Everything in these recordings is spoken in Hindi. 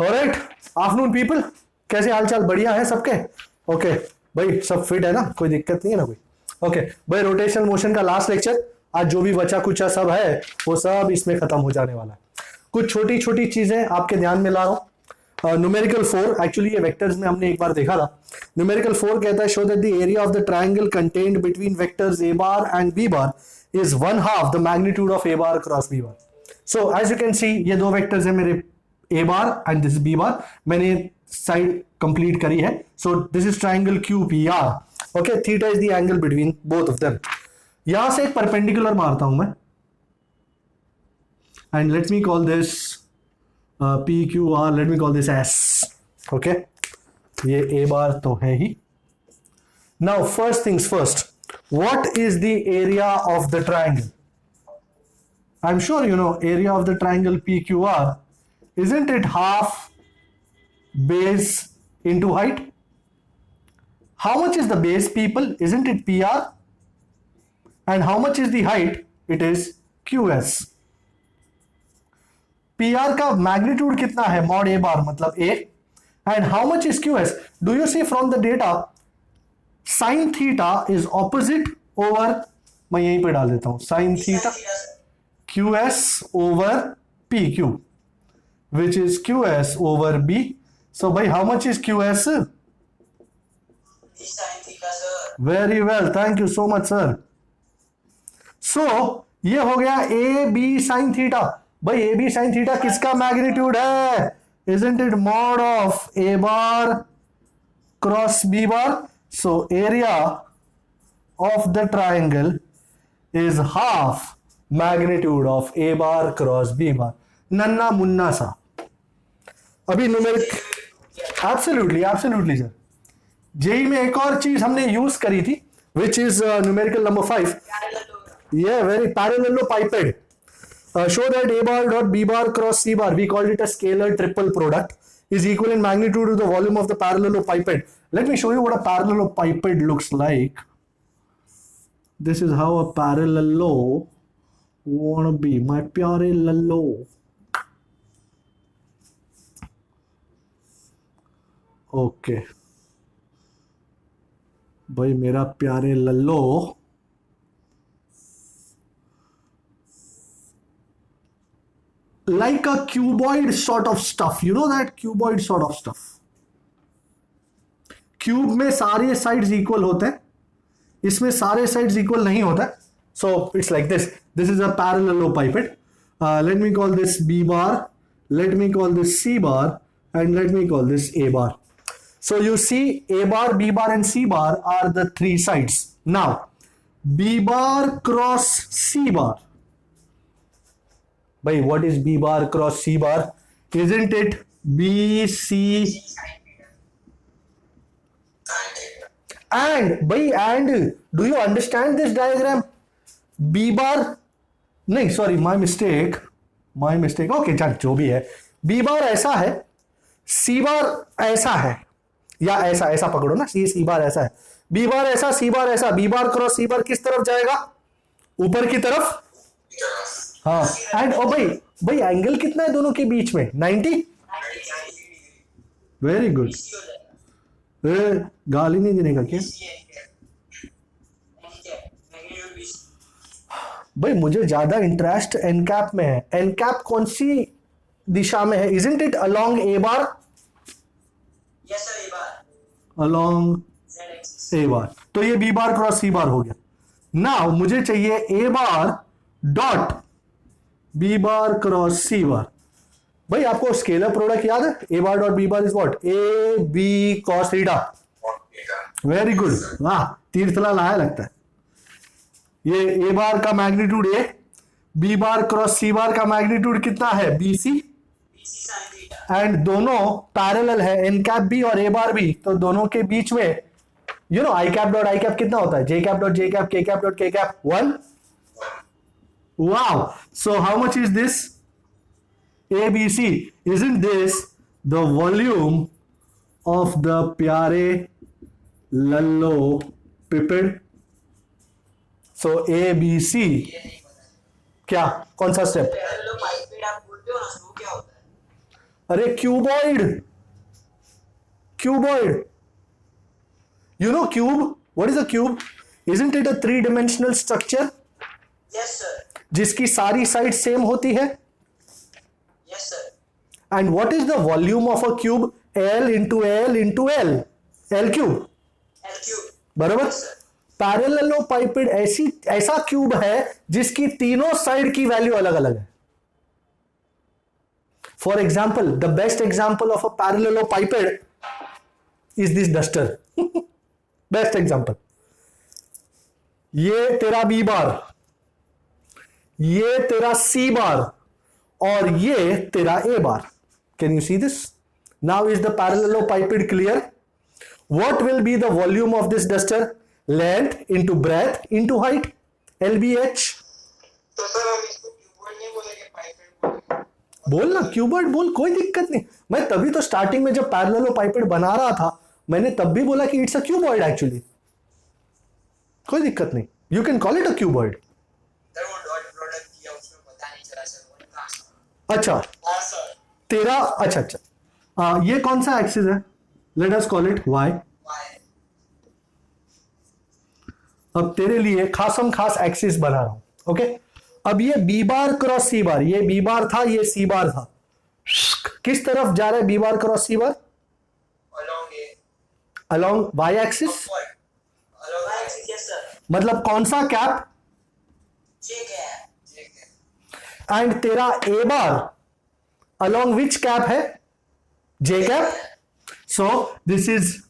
ऑलराइट, आफ्टरनून पीपल, कैसे हालचाल? बढ़िया है सबके? ओके भाई, सब फिट है ना? कोई दिक्कत नहीं है ना कोई? ओके भाई, रोटेशनल मोशन का लास्ट लेक्चर आज जो भी बचा कुचा सब है वो सब इसमें खत्म हो जाने वाला है। कुछ छोटी छोटी चीजें आपके ध्यान में ला रहा हूं। न्यूमेरिकल 4, एक्चुअली ये वेक्टर्स में हमने एक बार देखा था। न्यूमेरिकल 4 कहता है show that the area of the triangle contained between vectors A bar and B bar is 1/2 the magnitude of A bar cross B bar. So as you can see ये दो वेक्टर्स है मेरे, A bar and this B bar. मैंने साइड कंप्लीट करी है। So this is triangle Q P R. Okay, theta is the angle between both of them. यहां से एक परपेंडिकुलर मारता हूं मैं, and let me call this P Q R, let me call this S. Okay, ये ए बार तो है ही। Now first things first, what is the area of the triangle? I am sure you know area of the triangle P Q R, isn't it half base into height? How much is the base, people? Isn't it PR? And how much is the height? It is QS. PR का मैग्नीट्यूड कितना है? मॉड ए बार मतलब A. And how much is QS? Do you see from the data sin theta is opposite over, मैं यहीं पे डाल देता हूं, sin theta QS over PQ, which is QS over B. So by how much is QS? Very well, thank you so much sir. So ये हो गया A B sin theta। भाई A B sin theta किसका मैग्नीट्यूड है? Isn't it mod of A bar cross B bar? So area of the triangle is half magnitude of A bar cross B bar। नन्ना मुन्ना सा। अभी numeric, absolutely absolutely sir. JEE में एक और चीज हमने यूज करी थी विच इज न्यूमेरिकल नंबर 5। ये very parallelepiped show that A bar dot B bar cross C bar, we called it a scalar triple product, is equal in magnitude to the volume of the parallelopiped. Let me show you what a parallelopiped looks like. This is how a parallelo wanna be, my pyare lallo. Okay भाई मेरा प्यारे लल्लो, like a cuboid sort of stuff, you know that cuboid sort of stuff। Cube में सारे साइड्स इक्वल होते हैं, इसमें सारे साइड्स इक्वल नहीं होता। So it's like this, this is a parallelepiped. Let me call this B bar, let me call this C bar, and let me call this A bar. So you see A bar, B bar and C bar are the three sides. Now B bar cross C bar. Bhai, what is B bar cross C bar? Isn't it B, C and bhai, and do you understand this diagram? B bar, नहीं sorry, my mistake, okay चल जो भी है, B bar ऐसा है, C बार ऐसा है, या ऐसा ऐसा पकड़ो ना, सी बार ऐसा है, बी बार ऐसा, सी बार ऐसा। बी बार क्रॉस सी बार किस तरफ जाएगा? ऊपर की तरफ। हाँ, एंड ओ भाई, भाई एंगल कितना है दोनों के बीच में? 90। Very good. गाली नहीं देने का क्या भाई? मुझे ज्यादा इंटरेस्ट एनकैप में है। एनकैप कौन सी दिशा में है? Isn't it along A bar? Yes sir, A bar. Along A bar. तो ये बी बार क्रॉस सी बार हो गया। नाउ मुझे चाहिए A bar dot B bar cross C bar. भाई आपको स्केलर प्रोडक्ट याद है? A bar dot B bar is what? A B cos theta. Very good, वाह तीर्थला लाया लगता है। ये ए बार का magnitude A, B bar cross C bar का मैग्नीट्यूड कितना है? B C. एंड दोनों पैरेलल है, एन कैप बी और ए बार बी, तो दोनों के बीच में you know I cap dot I cap कितना होता है? J cap dot J cap, K cap dot K cap 1। Wow, so how much is this? A B C. Isn't this the volume of the प्यारे लल्लो पिपिड? सो ए बी सी क्या, कौन सा स्टेप? पैरेललोपाइपेड आप बोलते हो ना, वो क्या होता है? अरे cuboid, cuboid, you know cube, what is a cube? Isn't it a three dimensional structure Yes, sir. जिसकी सारी साइड सेम होती है? Yes, sir. And what is the volume of a cube? L into L into L, L cube, L cube. बराबर. Yes, sir. पैरेललोपाइपेड ऐसा क्यूब है जिसकी तीनों साइड की वैल्यू अलग अलग है. For example, the best example of a parallelepiped is this duster. Best example. ये तेरा बी बार, ये तेरा सी बार और ये तेरा A bar. Can you see this? Now is the parallelepiped clear? What will be the volume of this duster? Length into breadth into height, LBH. तो सर हम इसको क्यूबॉइड नहीं बोलेंगे, पाइपेड बोलेंगे. बोल ना क्यूबॉइड बोल, कोई दिक्कत नहीं. मैं तभी तो स्टार्टिंग में जब पैरेललोपाइपेड बना रहा था मैंने तब भी बोला कि इट्स अ क्यूबॉइड एक्चुअली. कोई दिक्कत नहीं, you can call it a cuboid. Sir वो डॉट प्रोडक्ट किया उसमें पता नहीं चला सर, वो कहां. अच्छा हां सर. तेरा, अच्छा ये कौन सा एक्सिस है? Let us call it Y. Y. अब तेरे लिए खासम खास एक्सिस बना रहा हूं. ओके, अब ये बी बार क्रॉस सी बार, ये बी बार था ये सी बार था. किस तरफ जा रहा है B bar cross C bar? Along A. Along Y axis. Along Y axis. Yes sir. मतलब कौन सा cap? J cap. J cap. And तेरा A bar along which cap है? J cap. So this is,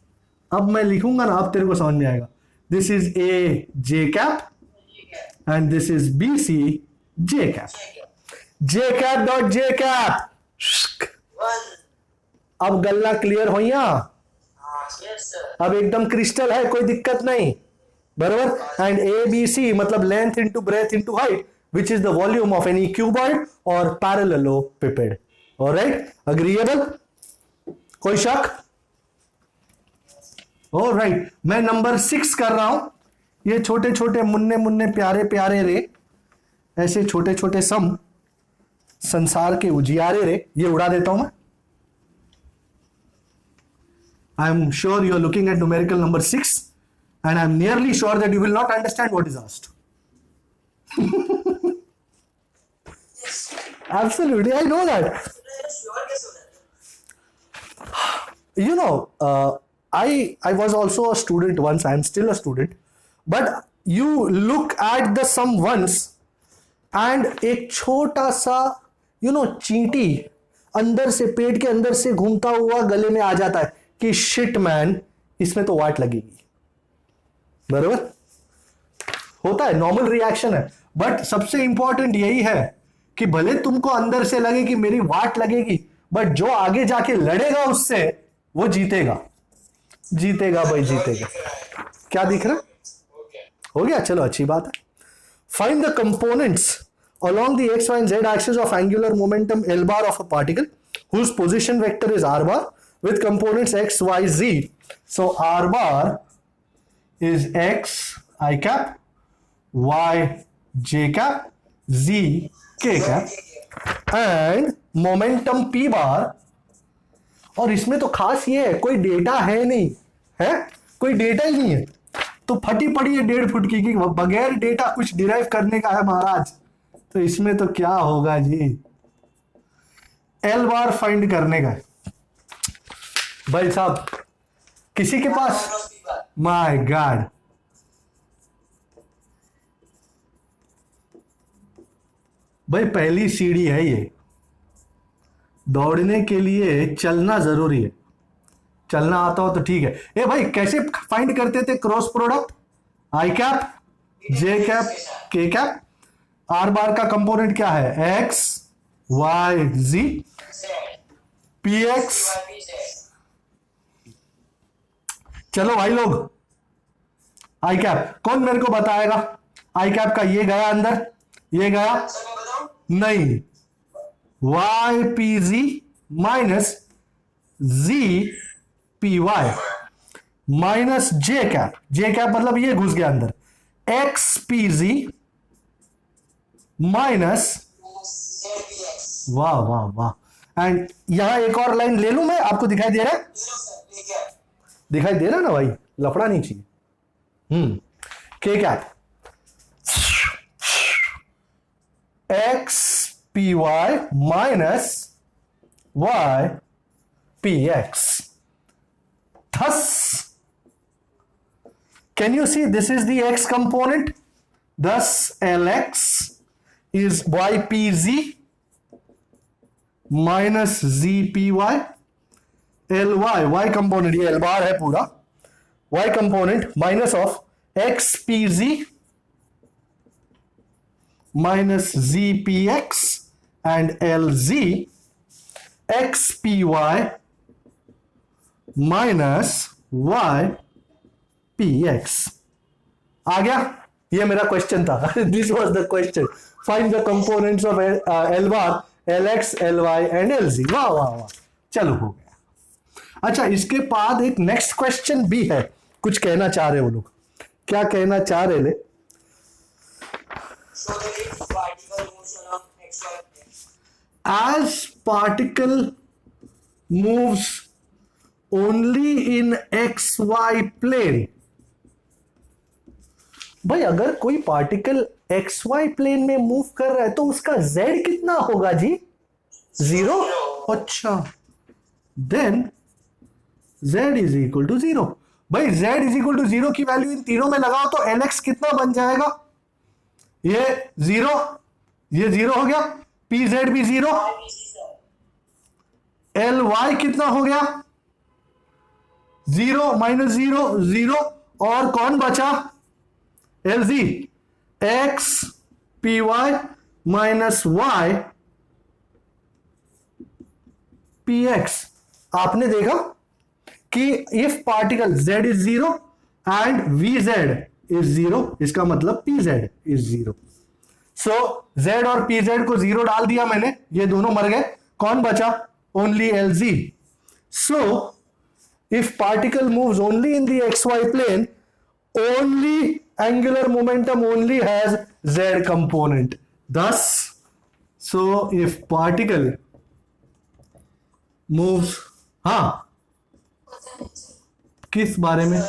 अब मैं लिखूंगा ना अब तेरे को समझ में आएगा. This is A J cap J cap. And this is B C J cap. J cap. J cap dot J cap. 1. अब गल्ला क्लियर हो या? हां यस सर. अब एकदम क्रिस्टल है, कोई दिक्कत नहीं, बराबर. एंड ए बी सी मतलब length into breadth into height which is the volume of any cuboid और पैरेललोपिपेड. Alright, agreeable? कोई शक? ऑलराइट, मैं नंबर 6 कर रहा हूं. ये छोटे छोटे मुन्ने मुन्ने प्यारे प्यारे रे, ऐसे छोटे छोटे सम संसार के उजियारे रे, ये उड़ा देता हूं मैं. I am sure you are looking at numerical number 6 and I am nearly sure that you will not understand what is asked. Absolutely, I know that. Sure कैसे होना. You know, I was also a student once. I am still a student. But you look at the sum once and एक छोटा सा चींटी अंदर से, पेट के अंदर से घूमता हुआ गले में आ जाता है कि शिट मैन, इसमें तो वाट लगेगी. बराबर होता है, नॉर्मल रिएक्शन है. बट सबसे इंपॉर्टेंट यही है कि भले तुमको अंदर से लगे कि मेरी वाट लगेगी, बट जो आगे जाके लड़ेगा उससे वो जीतेगा. जीतेगा भाई, जीतेगा. क्या दिख रहा है? हो गया, चलो अच्छी बात है. Find the components along the x, y and z axis of angular momentum L bar of a particle whose position vector is r bar with components x, y, z. So r bar is x I cap, y j cap, z k cap and momentum p bar. और इसमें तो खास ये है, कोई डेटा है नहीं, है कोई डेटा ही नहीं है, तो फटी पड़ी है 1.5 फुट की कि बगैर डेटा कुछ डिराइव करने का है महाराज. तो इसमें तो क्या होगा जी, एल बार फाइंड करने का है भाई साहब. किसी के पास, माय गॉड, भाई पहली सीढ़ी है ये. दौड़ने के लिए चलना जरूरी है. चलना आता हो तो ठीक है. ए भाई कैसे फाइंड करते थे cross product? I cap, J cap, K cap. Are बार का कंपोनेंट क्या है? एक्स वाई जी, पी एक्स. चलो भाई लोग, आई कैप कौन मेरे को बताएगा? आई कैप का ये गया अंदर, ये गया नहीं. Y P Z minus Z P Y minus J cap. J cap मतलब ये घुस गया अंदर. एक्स पी जी माइनस, वाह वाह वाह, एंड यहां एक और लाइन ले लूं मैं, आपको दिखाई दे रहा है? ले लो सर, लेके आए। दिखाई दे रहा है ना भाई, लफड़ा नहीं चाहिए। K cap X P Y minus Y P X. Thus, can you see this is the x component? Thus, Lx is ypz minus zpy. Ly, y component, ये L bar है पूरा. Y component minus of xpz minus zpx and Lz xpy minus Y P X. आ गया? ये मेरा क्वेश्चन था। This was the question. Find the components of L bar, L X, L Y and L Z. वाह वाह वाह, चलो हो गया। अच्छा, इसके बाद एक नेक्स्ट क्वेश्चन भी है, कुछ कहना चाह रहे वो लोग। क्या कहना चाह रहे ले? Show the if particle moves along xy plane. As particle moves only in xy plane, भाई अगर कोई पार्टिकल xy प्लेन में मूव कर रहा है तो उसका z कितना होगा जी? 0। अच्छा, then z is equal to 0। भाई z इज इक्वल टू 0 की वैल्यू इन तीनों में लगाओ तो lx कितना बन जाएगा? ये 0, ये 0 हो गया, pz भी 0, ly कितना हो गया? 0 माइनस 0 0, और कौन बचा? Lz x py minus y px। आपने देखा कि if particle z is 0 and vz is 0, इसका मतलब pz इज 0। सो z और pz को 0 डाल दिया मैंने, ये दोनों मर गए, कौन बचा? Only Lz। So if particle moves only in the xy plane, only angular momentum only has z component. Thus, so if particle moves, हाँ, किस बारे में?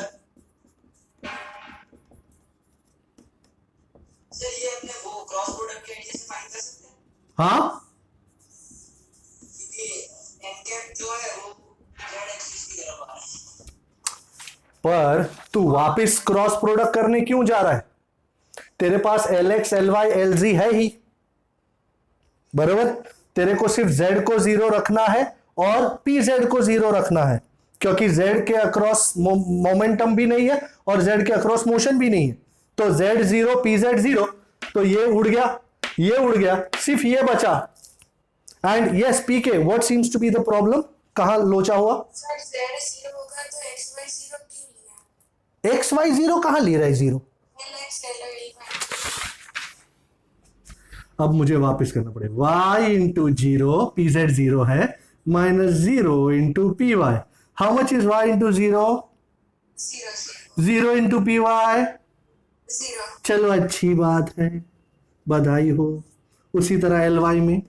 सर ये अपने वो क्रॉस प्रोडक्ट के आइडिया से फाइंड कर सकते हैं, हाँ, क्योंकि n कैप जो है वो z एक्सिस की तरफ आ रहा है। पर तू वापस क्रॉस प्रोडक्ट करने क्यों जा रहा है? तेरे पास Lx, Ly, Lz है ही, बराबर? तेरे को सिर्फ z को 0 रखना है और pz को 0 रखना है, क्योंकि z के अक्रॉस मोमेंटम भी नहीं है और z के अक्रॉस मोशन भी नहीं है। तो z 0, pz 0, तो ये उड़ गया, ये उड़ गया, सिर्फ ये बचा। And yes pk, what seems to be the problem? कहां लोचा हुआ? सर z 0 होगा तो xy 0 क्यों लिया? xy 0 कहां ले रहा है 0? lx ly अब मुझे वापस करना पड़ेगा, y इंटू 0, pz 0 है, minus 0 into P Y. How much is y into 0? 0 0 into P Y. 0 चलो अच्छी बात है, बधाई हो। उसी तरह ly में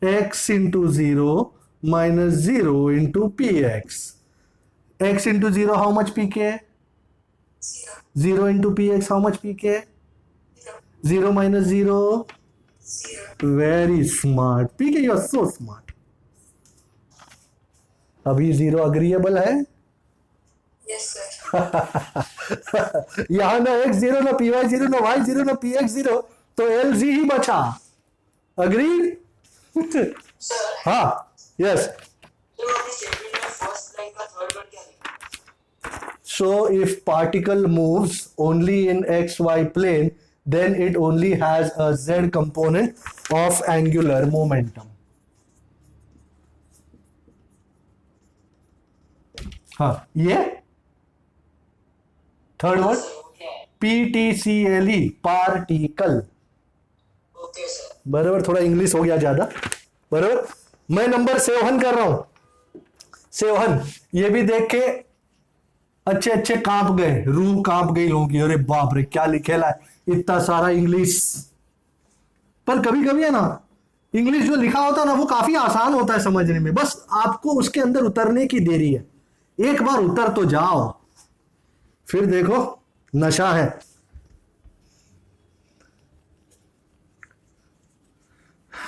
x into 0 minus 0 into P x. x into 0 how much P के? 0 into P x how much P के? 0 माइनस 0। 0 वेरी स्मार्ट पी के, यू आर सो स्मार्ट। अभी 0 अग्रीएबल है? Yes sir. यहां ना x 0, ना py 0, ना y 0, ना px 0, तो Lz ही बचा। अग्री? सर हाँ, यस। जो अपनी स्टेटमेंट में फर्स्ट लाइन का थर्ड वर्ड क्या लिखा? So if particle moves only in xy plane, then it only has a z component of angular momentum. हाँ, ये third word PTCLE, particle. Okay sir. बराबर, थोड़ा इंग्लिश हो गया ज्यादा, बराबर। मैं नंबर 7 कर रहा हूं, 7। ये भी देख के अच्छे अच्छे कांप गए, रूह कांप गई लोगों की, अरे बाप रे क्या लिखेला है, इतना सारा इंग्लिश। पर कभी कभी है ना, इंग्लिश जो लिखा होता है ना वो काफी आसान होता है समझने में, बस आपको उसके अंदर उतरने की देरी है। एक बार उतर तो जाओ, फिर देखो नशा है।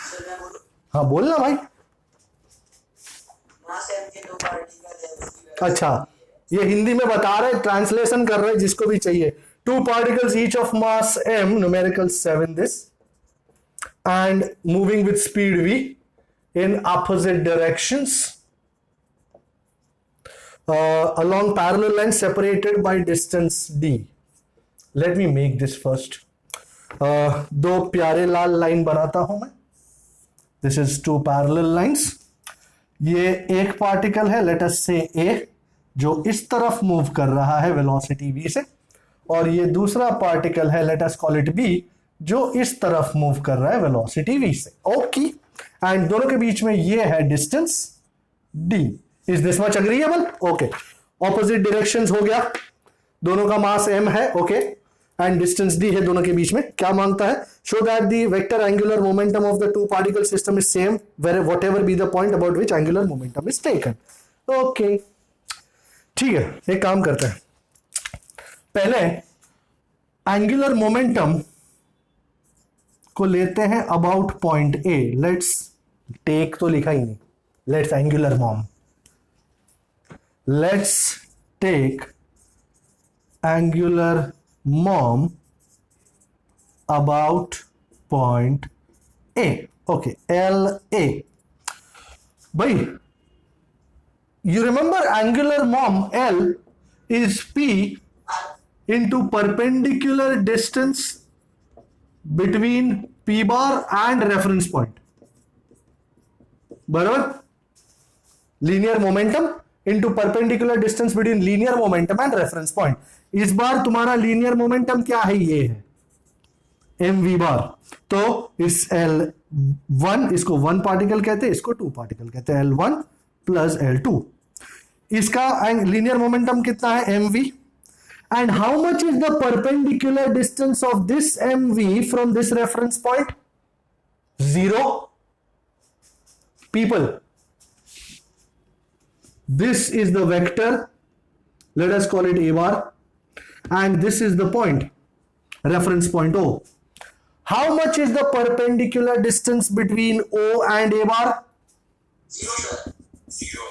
सर मैं बोलूं, हाँ बोलना भाई। मास एम के 2 पार्टिकल है उसकी अच्छा, ये हिंदी में बता रहे, ट्रांसलेशन कर रहे जिसको भी चाहिए। 2 particles each of mass m, numerical 7 this, and moving with speed v in opposite directions along parallel lines separated by distance d. Let me make this first. दो प्यारे लाल लाइन बनाता हूं मैं। This is 2 parallel lines. ये एक पार्टिकल है, लेट अस से a, जो इस तरफ मूव कर रहा है वेलोसिटी v से, और ये दूसरा पार्टिकल है, let us call it b, जो इस तरफ मूव कर रहा है वेलोसिटी v से। ओके, एंड दोनों के बीच में ये है distance d। Is this much agreeable? Okay, opposite directions हो गया, दोनों का मास m है, ओके, एंड डिस्टेंस d है दोनों के बीच में। क्या मांगता है? Show that the vector angular momentum of the 2 particle system is same where whatever be the point about which angular momentum is taken. Okay ठीक है, एक काम करते हैं, पहले एंगुलर मोमेंटम को लेते हैं about point A. Let's take तो लिखा ही नहीं, let's angular mom, let's take angular mom about point A. Okay, L A. भाई you remember angular mom L is P into perpendicular distance between P bar and reference point, बराबर? Linear momentum into perpendicular distance between linear momentum and reference point. इस बार तुम्हारा लीनियर मोमेंटम क्या है? ये है एम वी बार। तो इस L1, इसको 1 पार्टिकल कहते हैं, इसको 2 पार्टिकल कहते हैं, L1 प्लस L2। इसका लीनियर मोमेंटम कितना है? M V. And how much is the perpendicular distance of this M V from this reference point? 0। People, this is the vector, let us call it a bar, and this is the point, reference point O. How much is the perpendicular distance between O and a bar? 0 sir, 0.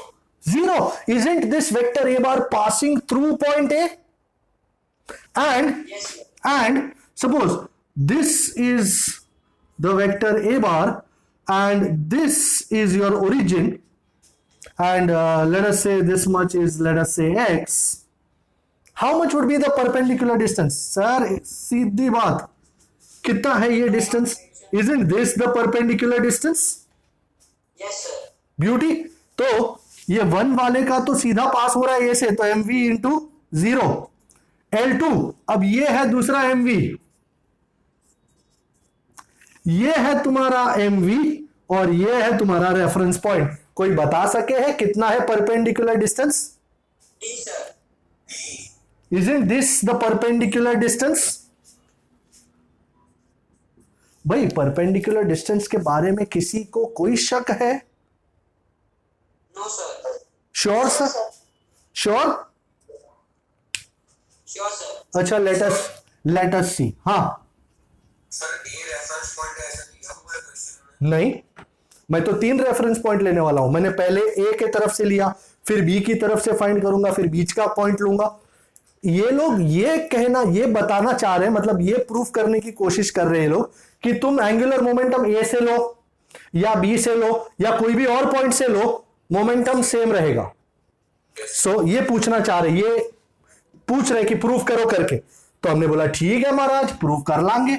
0. Isn't this vector a bar passing through point A? Yes sir. And suppose this is the vector a bar and this is your origin, and let us say this much is, let us say x. How much would be the perpendicular distance? Sir, सीधी बात, कितना है ये distance? Isn't this the perpendicular distance? Yes sir. Beauty. तो ये 1 वाले का तो सीधा पास हो रहा है ये से, तो एम वी इंटू 0 L2। अब ये है दूसरा एम वी, ये है तुम्हारा एम वी, और ये है तुम्हारा रेफरेंस पॉइंट। कोई बता सके है कितना है perpendicular distance? D sir. Isn't this the perpendicular distance? भाई परपेंडिकुलर डिस्टेंस के बारे में किसी को कोई शक है? No sir. Sure sir? Sure? Sure sir. अच्छा, लेट अस सी। हाँ सर D रेफरेंस पॉइंट ऐसा दिया हुआ है क्वेश्चन में। नहीं, मैं तो 3 रेफरेंस पॉइंट लेने वाला हूं। मैंने पहले ए के तरफ से लिया, फिर बी की तरफ से फाइंड करूंगा, फिर बीच का पॉइंट लूंगा। ये लोग ये कहना, ये बताना चाह रहे हैं, मतलब ये प्रूफ करने की कोशिश कर रहे हैं लोग कि तुम एंगुलर मोमेंटम ए से लो या बी से लो या कोई भी और पॉइंट से लो, मोमेंटम सेम रहेगा। सो ये पूछना चाह रहे, ये पूछ रहे कि प्रूफ करो करके। तो हमने बोला ठीक है महाराज, प्रूफ कर लांगे।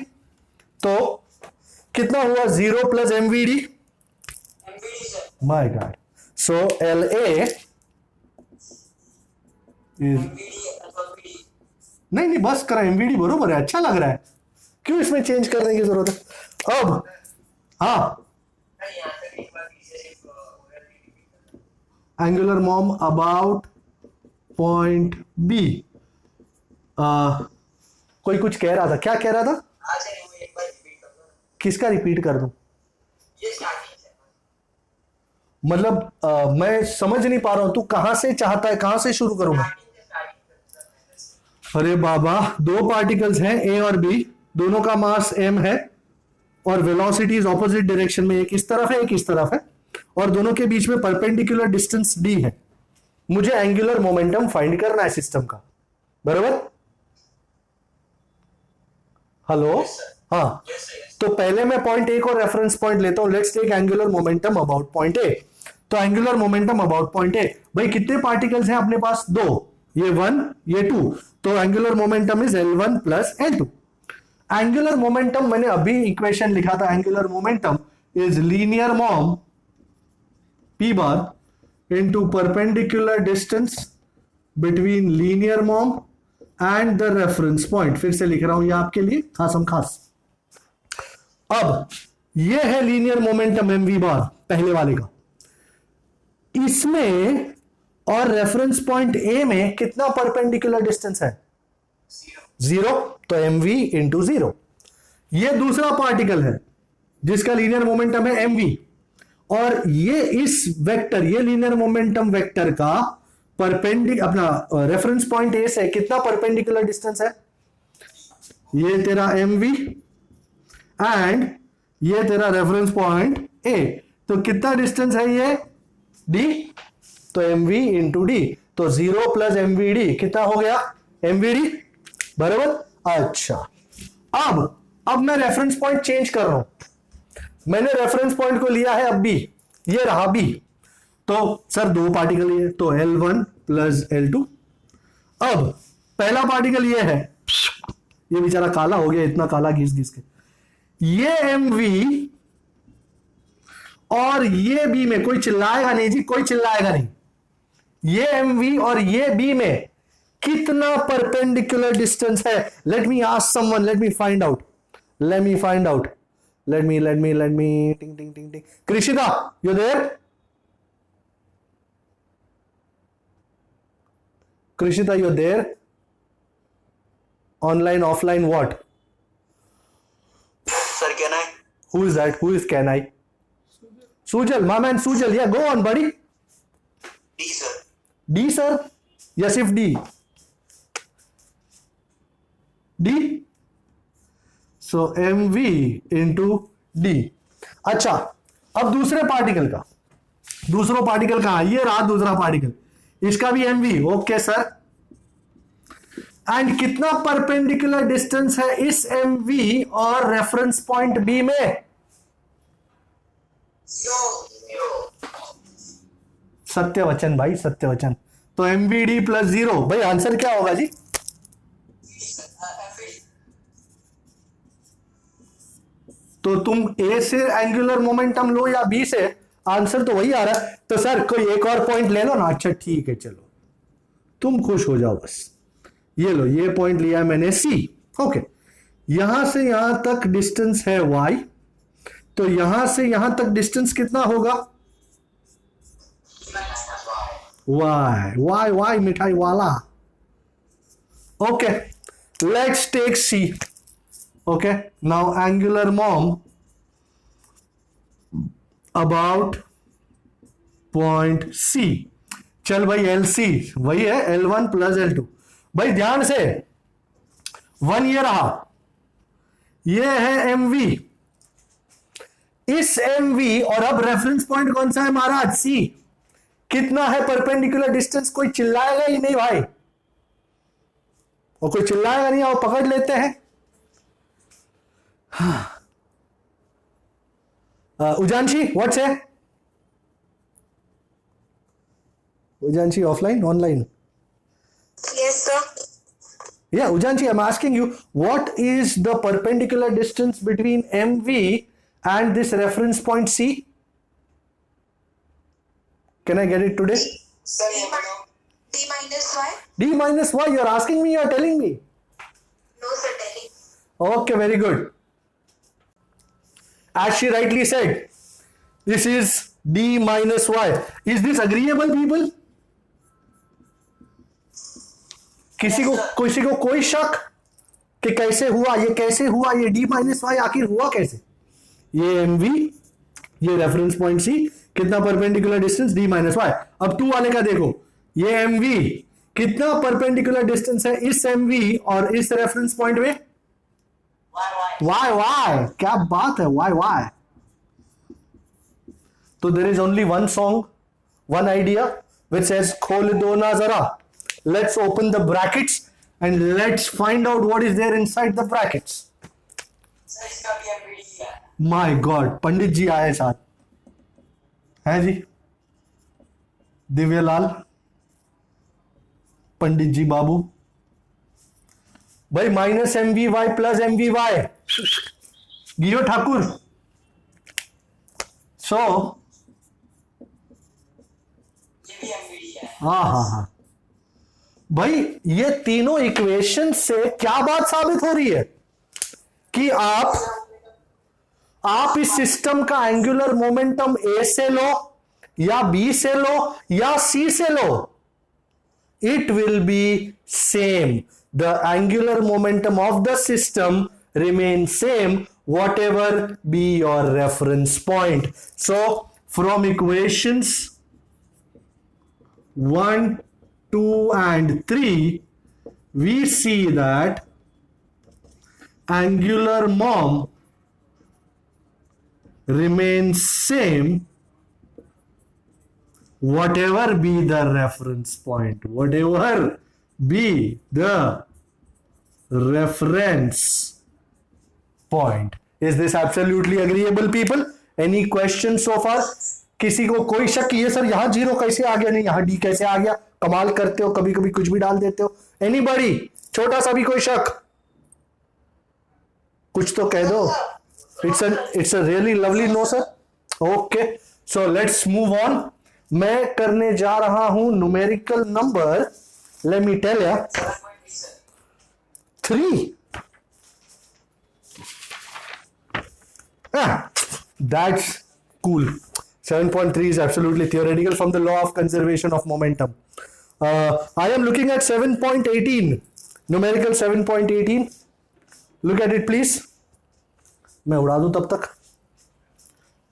तो कितना हुआ? 0 plus MVD, MVD sir. My god. So L A is, MVD अथवा PD. नहीं बस करा, एमवीडी बरोबर है, अच्छा लग रहा है, क्यों इसमें चेंज करने की जरूरत है? अब हाँ, नहीं यहाँ तक एक बार पीछे से ओरल रिपीट करना। Angular mom about point B. कोई कुछ कह रहा था, क्या कह रहा था? आ जाए वो एक बार रिपीट करना। किसका रिपीट कर दूं? ये स्टार्ट मतलब मैं समझ नहीं पा रहा हूं, तू कहां से चाहता है, कहां से शुरू करूं मैं? अरे बाबा, दो पार्टिकल्स हैं ए और बी, दोनों का मास m है और वेलोसिटीज ऑपोजिट डायरेक्शन में, एक इस तरफ है एक इस तरफ है, और दोनों के बीच में परपेंडिकुलर डिस्टेंस d है। मुझे एंगुलर मोमेंटम फाइंड करना है सिस्टम का, बराबर? हेलो, हाँ। तो पहले मैं पॉइंट ए को रेफरेंस पॉइंट लेता हूं। Let's take angular momentum about point A. तो angular momentum about point A, भाई कितने पार्टिकल्स हैं अपने पास? दो, ये 1 ये 2, तो angular momentum is L1 plus L2। Angular momentum मैंने अभी इक्वेशन लिखा था, angular momentum is linear mom p bar into perpendicular distance between linear mom and the reference point. फिर से लिख रहा हूं ये आपके लिए खासम खास। अब ये है लीनियर मोमेंटम mv बार पहले वाले का, इसमें और रेफरेंस पॉइंट ए में कितना परपेंडिकुलर डिस्टेंस है? 0, तो mv इंटू 0। ये दूसरा पार्टिकल है जिसका लीनियर मोमेंटम है mv, और ये इस वेक्टर, ये लीनियर मोमेंटम वेक्टर का अपना रेफरेंस पॉइंट ए से कितना परपेंडिकुलर डिस्टेंस है? ये तेरा mv एंड ये तेरा रेफरेंस पॉइंट ए, तो कितना डिस्टेंस है ये? d, तो mv इंटू डी, तो 0 प्लस mvd कितना हो गया? mvd, बराबर। अच्छा, अब मैं रेफरेंस पॉइंट चेंज कर रहा हूं। मैंने रेफरेंस पॉइंट को लिया है अब b, ये रहा b। तो सर दो पार्टिकल ये, तो L1 प्लस L2। अब पहला पार्टिकल ये है, ये बेचारा काला हो गया, इतना काला घिस घिस के। ये mv और ये b में, कोई चिल्लाएगा नहीं जी, कोई चिल्लाएगा नहीं। ये mv और ये b में कितना परपेंडिकुलर डिस्टेंस है? Let me ask someone, let me find out, let me find out, let me ting ting ting ting. Krishita, you there? Krishita, you there? Online offline what? Sir, can I? Who is that? Who is can I? Sujal, my man Sujal. Yeah, go on, buddy. D, sir. D, sir? Yes, if D. D? So, mv into D. अच्छा, अब दूसरे पार्टिकल का, दूसरा पार्टिकल कहां? ये रहा दूसरा पार्टिकल, इसका भी mv। Okay sir. एंड कितना परपेंडिकुलर डिस्टेंस है इस mv और रेफरेंस पॉइंट b में? सत्यवचन भाई, सत्यवचन। तो mvd प्लस 0, भाई आंसर क्या होगा जी? तो तुम a से एंगुलर मोमेंटम लो या b से, आंसर तो वही आ रहा है। तो सर कोई एक और पॉइंट ले लो ना। अच्छा ठीक है, चलो तुम खुश हो जाओ बस। ये लो, ये पॉइंट लिया है मैंने c। ओके, यहां से यहां तक डिस्टेंस है y, तो यहां से यहां तक डिस्टेंस कितना होगा? y मिठाई वाला। Okay, let's take c। Okay, now angular mom about point c। चल भाई, LC वही है L1 प्लस L2। भाई ध्यान से, 1 ये रहा, ये है mv, इस mv और अब रेफरेंस पॉइंट कौन सा है महाराज? c। कितना है परपेंडिकुलर डिस्टेंस? कोई चिल्लाएगा ही नहीं भाई, और कोई चिल्लाएगा नहीं, और पकड़ लेते हैं। उजांशी, व्हाट्स है? Ujanshi offline online? Yes, sir. Yeah, Ujanchi, I'm asking you, what is the perpendicular distance between MV and this reference point C? Can I get it today? Sir, D minus y? D minus Y, you're asking me, you're telling me? No, sir, telling. Okay, very good. As she rightly said, this is D minus Y. Is this agreeable, people? किसी को कोई शक कि कैसे हुआ, ये कैसे हुआ, ये d माइनस वाई आखिर हुआ कैसे? ये mv, ये रेफरेंस पॉइंट c, कितना perpendicular distance d minus Y. अब 2 वाले का देखो, ये mv कितना परपेंडिकुलर डिस्टेंस है इस mv और इस रेफरेंस पॉइंट में, वाई वाई, क्या बात है, वाई वाई। तो there is only one song, one idea which says खोल दो ना जरा, let's open the brackets and let's find out what is there inside the brackets. Sir इसका भी एमवीडी है। माय गॉड, पंडित जी आए साथ हैं जी, दिव्यलाल पंडित जी बाबू। भाई minus M V Y plus M V Y, गियो ठाकुर। सो ये भी एमवीडी है। हाँ, भाई ये तीनों इक्वेशन से क्या बात साबित हो रही है कि आप इस सिस्टम का एंगुलर मोमेंटम ए से लो या बी से लो या सी से लो, it will be same. The angular momentum of the system remains same whatever be your reference point. So from equations 1, 2 and 3 we see that angular mom remains same whatever be the reference point, whatever be the reference point. Is this absolutely agreeable people? Any questions so far? किसी को कोई शक, ये सर यहां जीरो कैसे आ गया, नहीं यहां डी कैसे आ गया, कमाल करते हो, कभी कभी कुछ भी डाल देते हो। एनीबॉडी, छोटा सा भी कोई शक, कुछ तो कह दो। It's a really lovely no sir. Okay, so let's move on. मैं करने जा रहा हूं numerical number, let me tell you, 3। That's cool. 7.3 is absolutely theoretical from the law of conservation of momentum. I am looking at 7.18, numerical 7.18. Look at it please. मैं उड़ा दूं तब तक।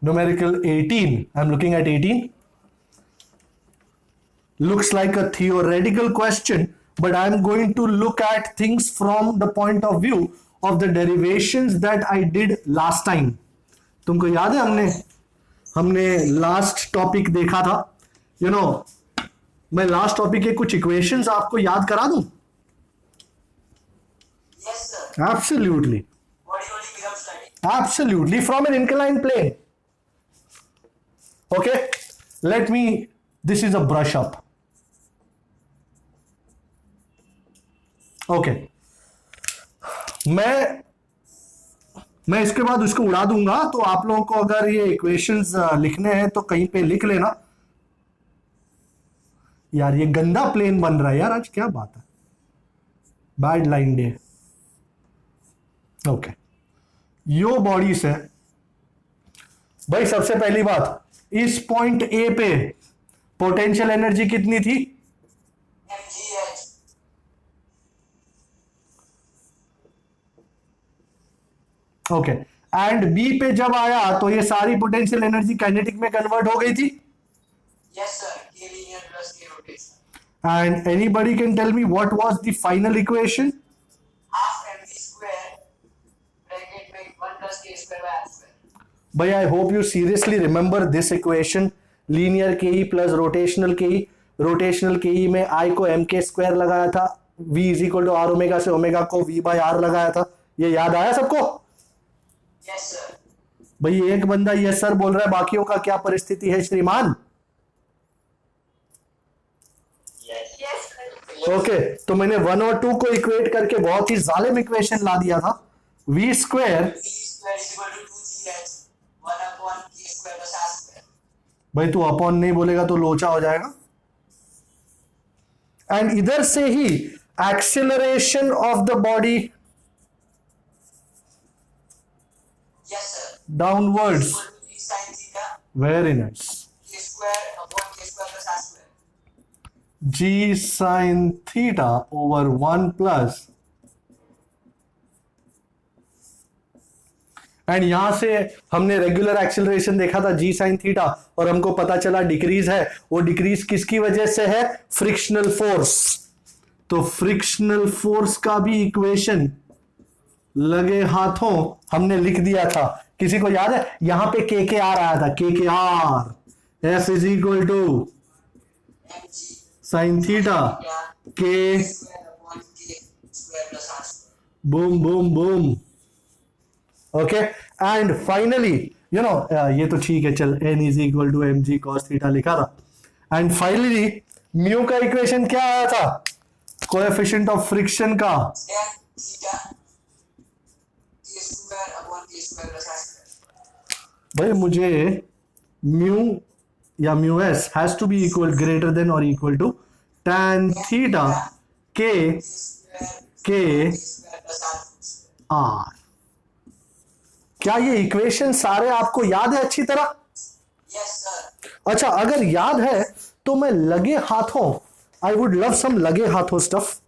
Numerical 18. I'm looking at 18. Looks like a theoretical question, but I'm going to look at things from the point of view of the derivations that I did last time. तुमको याद है हमने लास्ट टॉपिक देखा था, यू नो, मैं लास्ट टॉपिक के कुछ इक्वेशंस आपको याद करा दूं? Yes sir. Absolutely. What is only become study? Absolutely, from an inclined plane. Okay, let me, this is a brush up. Okay, मैं इसके बाद उसको उड़ा दूंगा, तो आप लोगों को अगर ये इक्वेशंस लिखने हैं तो कहीं पे लिख लेना। यार ये गंदा प्लेन बन रहा है यार, आज क्या बात है, बैड लाइन डे। ओके, यो बॉडीज है भाई। सबसे पहली बात, इस पॉइंट ए पे पोटेंशियल एनर्जी कितनी थी? mgh। ओके, एंड बी पे जब आया तो ये सारी पोटेंशियल एनर्जी काइनेटिक में कन्वर्ट हो गई थी। Yes sir. K linear plus K rotation. And anybody can tell me what was the final equation? Half mv square bracket में 1 plus K square by r square. भाई I hope you seriously remember this equation, linear के ई प्लस रोटेशनल के ई। रोटेशनल के ई में आई को एम के स्क्वायर लगाया था, v is equal to R omega से ओमेगा को v बाय आर लगाया था। ये याद आया सबको? Yes sir. भाई एक बंदा यस सर बोल रहा है, बाकियों का क्या परिस्थिति है श्रीमान? Yes sir. ओके, तो मैंने 1 और 2 को इक्वेट करके बहुत ही जालिम इक्वेशन ला दिया था। v square, v square is equal to 2gh 1 upon K square plus r square. भाई तू अपॉन नहीं बोलेगा तो लोचा हो जाएगा। एंड इधर से ही acceleration of the body Yes sir. Downwards. Equal to 3 sin theta very nice. K square upon K square plus r square. g sin theta over 1 plus, and यहां से हमने रेगुलर एक्सेलरेशन देखा था जी साइन थीटा, और हमको पता चला डिक्रीज है। वो डिक्रीज किसकी वजह से है? Frictional force. तो फ्रिक्शनल फोर्स का भी इक्वेशन लगे हाथों हमने लिख दिया था। किसी को याद है? यहां पे के आर आया था, के R F is equal to sine theta के boom boom boom. Okay, and finally you know ये तो ठीक है, चल N is equal to M G cos theta लिखा था। एंड फाइनली म्यू का इक्वेशन क्या आया था? कोएफिशिएंट ऑफ फ्रिक्शन का भाई मुझे म्यू या mu S has to be equal greater than और इक्वल टू tan थीटा के आर। क्या ये इक्वेशन सारे आपको याद है अच्छी तरह? अच्छा, अगर याद है तो मैं लगे हाथों, आई वुड लव सम लगे हाथों स्टफ।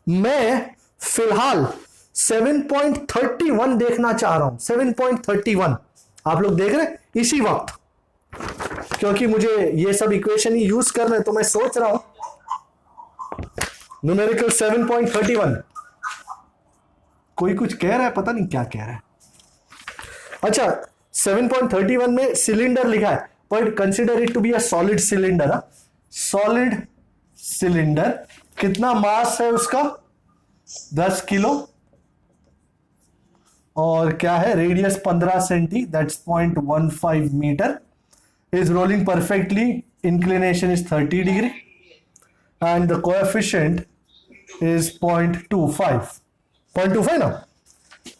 मैं फिलहाल 7.31 देखना चाह रहा हूं। 7.31 आप लोग देख रहे हैं इसी वक्त, क्योंकि मुझे ये सब इक्वेशन ही यूज करना है, तो मैं सोच रहा हूं न्यूमेरिकल 7.31। कोई कुछ कह रहा है, पता नहीं क्या कह रहा है। अच्छा, 7.31 में सिलेंडर लिखा है, but consider it to be a solid cylinder. Solid cylinder, कितना मास है उसका? 10 किलो, और क्या है? Radius 15 centi, that's 0.15 metre. Is rolling perfectly, inclination is 30 degree, and the coefficient is 0.25. 0.25 now.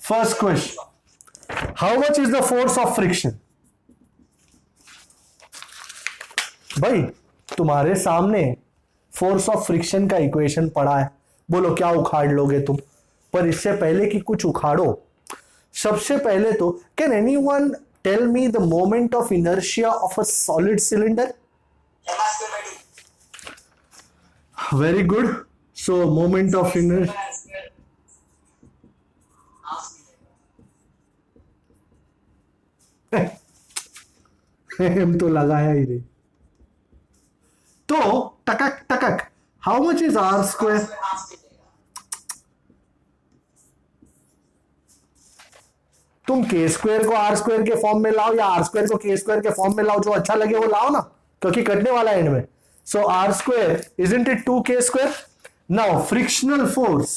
First question. How much is the force of friction? भाई तुम्हारे सामने फोर्स ऑफ फ्रिक्शन का इक्वेशन पड़ा है, बोलो क्या उखाड़ लोगे तुम? पर इससे पहले कि कुछ उखाड़ो, सबसे पहले तो can anyone tell me the moment of inertia of a solid cylinder? Very good. So moment of inertia, हम तो लगाया ही नहीं। तो टकक टकक, how much is R square? तुम के स्क्वायर को आर स्क्वायर के फॉर्म में लाओ, या आर स्क्वायर को के स्क्वायर के फॉर्म में लाओ, जो अच्छा लगे वो लाओ ना, क्योंकि कटने वाला है एंड में। So R square isn't it 2k square? Now, frictional force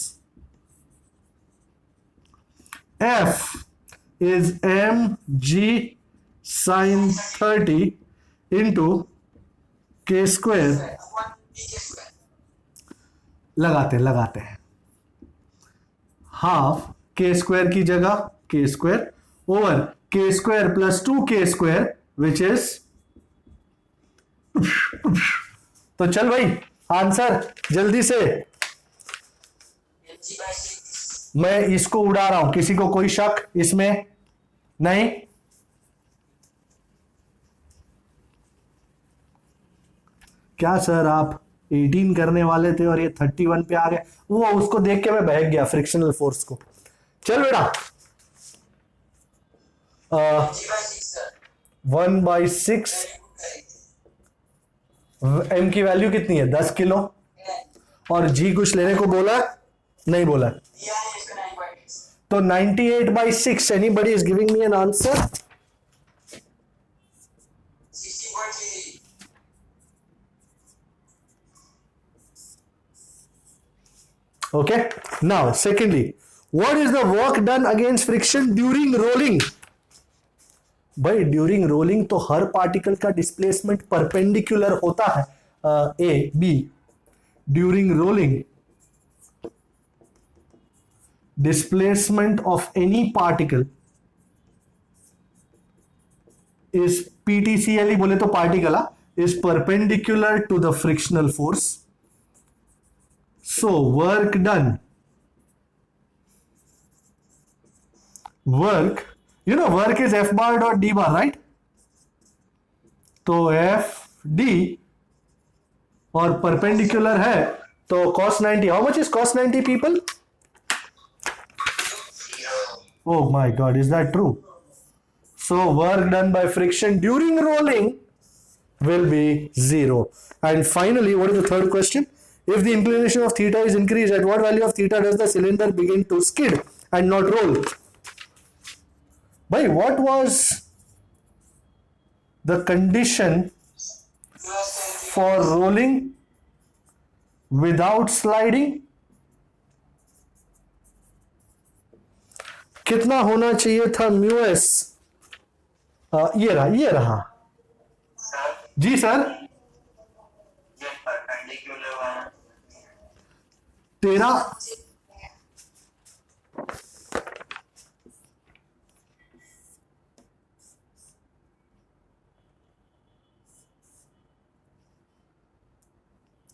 F is mg sin 30 into k square। लगाते हैं हाफ k स्क्वायर की जगह k square over k square plus 2k square which is, तो चल भाई आंसर जल्दी से। मैं इसको उड़ा रहा हूं, किसी को कोई शक इसमें नहीं? क्या सर आप 18 करने वाले थे और ये 31 पे आ गए? वो उसको देख के मैं बहक गया, फ्रिक्शनल फोर्स को। चल बेटा, 1/6 m की वैल्यू कितनी है? 10 किलो। और जी कुछ लेने को बोला? नहीं बोला। तो 98/6, anybody is giving me an answer? Okay, now secondly, what is the work done against friction during rolling? भाई ड्यूरिंग रोलिंग तो हर पार्टिकल का डिस्प्लेसमेंट परपेंडिकुलर होता है A B. During rolling displacement of any particle is PTCL, बोले तो particle is perpendicular to the frictional force. So work done, work you know work is F bar dot D bar, right? तो F D और परपेंडिकुलर है तो cos 90। How much is cos 90 people? Oh my god, is that true? So work done by friction during rolling will be 0. And finally, what is the third question? If the inclination of theta is increased, at what value of theta does the cylinder begin to skid and not roll? Bhai, what was the condition for rolling without sliding? कितना होना चाहिए था म्यू एस? ये रहा सर जी सर। ये परपेंडिकुलर है तेरा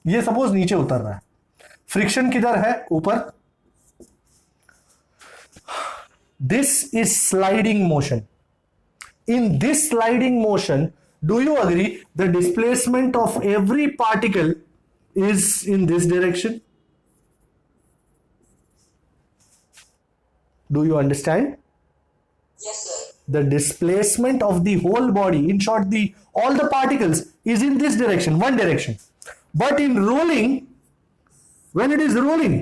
ये सपोज नीचे उतर रहा है, फ्रिक्शन किधर है? ऊपर। This is sliding motion. In this sliding motion, do you agree the displacement of every particle is in this direction? Do you understand? Yes, sir. The displacement of the whole body, in short, all the particles is in this direction, one direction. But in rolling, when it is rolling,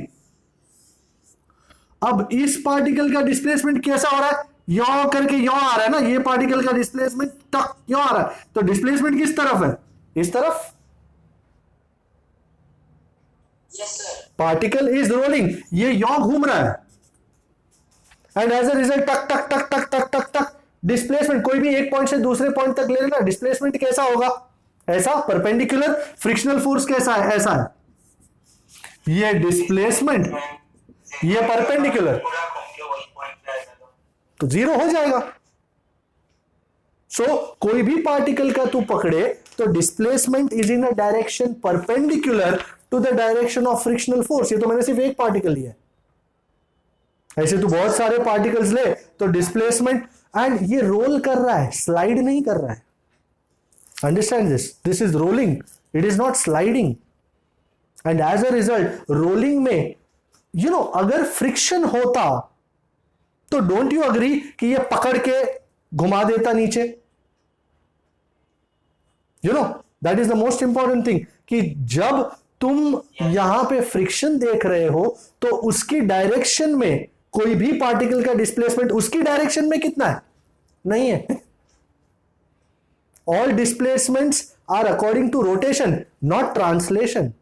अब इस पार्टिकल का डिस्प्लेसमेंट कैसा हो रहा है? यो करके यो आ रहा है ना, ये पार्टिकल का डिस्प्लेसमेंट टक यो आ रहा है. तो डिस्प्लेसमेंट किस तरफ है? इस तरफ. Yes, sir. Particle is rolling, ये यो घूम रहा है, एंड एज अ रिजल्ट टक टक टक टक टक टक टक डिस्प्लेसमेंट. कोई भी एक पॉइंट से दूसरे पॉइंट तक ले लेना, डिस्प्लेसमेंट कैसा होगा? ऐसा परपेंडिकुलर. फ्रिक्शनल फोर्स कैसा है? ऐसा है. ये डिस्प्लेसमेंट, ये परपेंडिकुलर, पूरा घूम के वही पॉइंट पे आएगा तो जीरो हो जाएगा. सो कोई भी पार्टिकल का तू पकड़े तो displacement is in a direction perpendicular to the direction of frictional force. ये तो मैंने सिर्फ एक पार्टिकल लिया है, ऐसे तू बहुत सारे पार्टिकल्स ले तो डिस्प्लेसमेंट. एंड ये रोल कर रहा है, स्लाइड नहीं कर रहा है. Understand this. This is rolling, it is not sliding. And as a result rolling में अगर फ्रिक्शन होता तो डोंट यू अग्री कि ये पकड़ के घुमा देता नीचे? That is the most important thing कि जब तुम यहां पे फ्रिक्शन देख रहे हो तो उसकी डायरेक्शन में कोई भी पार्टिकल का डिस्प्लेसमेंट उसकी डायरेक्शन में कितना है? नहीं है. All displacements are according to rotation, not translation.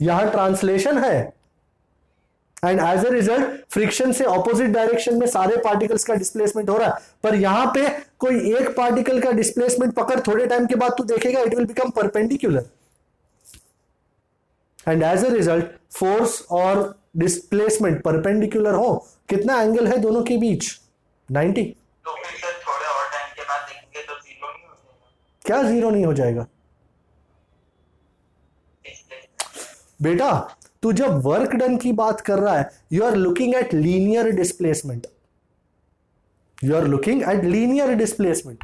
यहां ट्रांसलेशन है, and as a result friction से ऑपोजिट डायरेक्शन में सारे पार्टिकल्स का डिस्प्लेसमेंट हो रहा है. पर यहां पे कोई एक पार्टिकल का डिस्प्लेसमेंट पकड़, थोड़े टाइम के बाद तू देखेगा it will become perpendicular. And as a result force और डिस्प्लेसमेंट परपेंडिकुलर हो. कितना एंगल है दोनों के बीच? 90. तो फिर सर थोड़े और टाइम के बाद देखेंगे तो जीरो नहीं हो जाएगा? क्या जीरो नहीं हो जाएगा? बेटा तू जब वर्क डन की बात कर रहा है, you are looking at linear displacement. You are looking at linear displacement.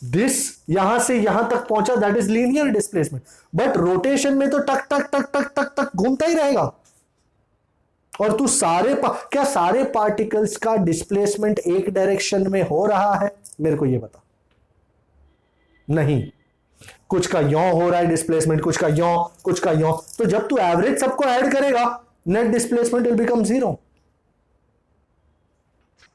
This यहां से यहां तक पहुंचा, that is linear displacement. But rotation में तो टक टक टक टक टक टक घूमता ही रहेगा. और तू क्या सारे पार्टिकल्स का डिस्प्लेसमेंट एक डायरेक्शन में हो रहा है? मेरे को ये बता. नहीं, कुछ का यों हो रहा है डिस्प्लेसमेंट, कुछ का यों, कुछ का यों. तो जब तू एवरेज सबको ऐड करेगा, नेट डिस्प्लेसमेंट विल बिकम 0.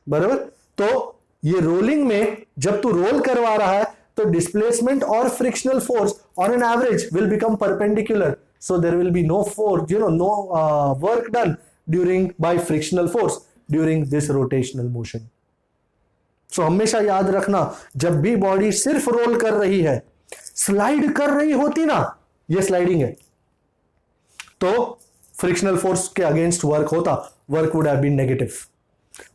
बराबर. तो ये रोलिंग में जब तू रोल करवा रहा है तो डिस्प्लेसमेंट और frictional force on an average will become perpendicular. So there will be no force, no work done during by frictional force during this rotational motion. So हमेशा याद रखना, जब भी बॉडी सिर्फ रोल कर रही है, स्लाइड कर रही होती ना, ये स्लाइडिंग है, तो फ्रिक्शनल फोर्स के अगेंस्ट वर्क होता, work would have been negative.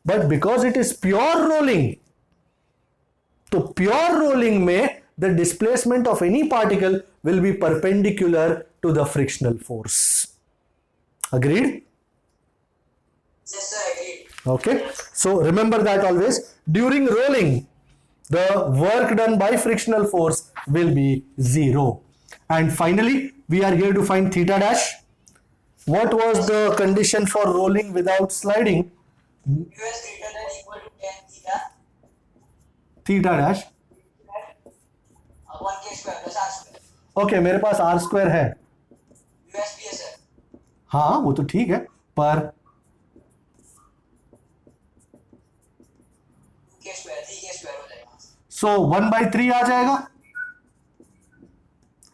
But because it is pure rolling, तो प्योर रोलिंग में the displacement of any particle will be perpendicular to the frictional force. Agreed? Yes, sir. Agreed. Okay, so remember that always. During rolling, the work done by frictional force will be 0. And finally, we are here to find theta dash. What was the condition for rolling without sliding? US greater than equal to tan theta theta dash 1k square plus r square. Okay मेरे पास आर स्क्वायर है US भी है सर. हाँ वो तो ठीक है पर 2k square 3k square हो जाएगा. सो 1/3 आ जाएगा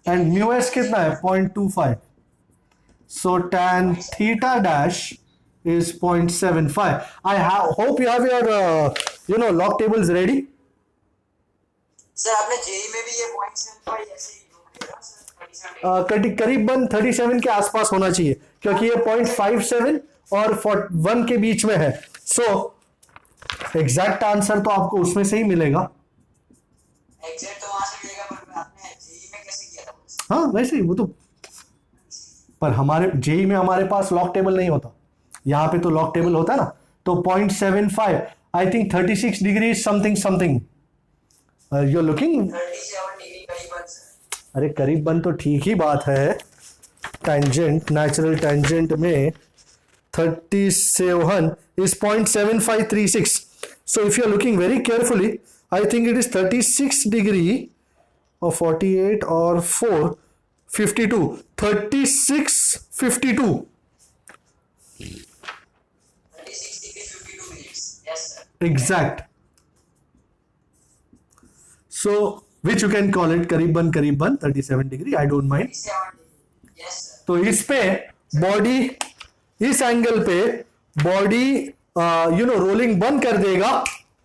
एंड म्यू एस कितना है 0.25 सो tan theta dash is 0.75. I hope you have your log tables ready. Sir आपने जेई में भी ये 0.75 ऐसे ही योग किया सर 37. करीबन 37 के आसपास होना चाहिए क्योंकि ये 0.57 और 1 के बीच में है सो एग्जैक्ट आंसर तो आपको उसमें से ही मिलेगा एग्जैक्ट तो वहां से मिलेगा पर आपने जेई में कैसे किया था? हाँ वैसे ही वो तो पर हमारे जेई में हमारे पास लॉग टेबल नहीं होता यहाँ पे तो लॉग टेबल होता है ना तो 0.75 I think 36 degree something something you are looking 37 degree करीबन सर. अरे करीबन तो ठीक ही बात है टेंजेंट नेचुरल टेंजेंट में 37 is 0.7536 so if you are looking very carefully I think it is 36 degree or 48 or 4 52 36 52 36 degree 52 minutes. Yes sir. exact so which you can call it करीबन 37 degree I don't mind 37 degree. Yes sir. तो इस पे बॉडी इस एंगल पे बॉडी रोलिंग बंद कर देगा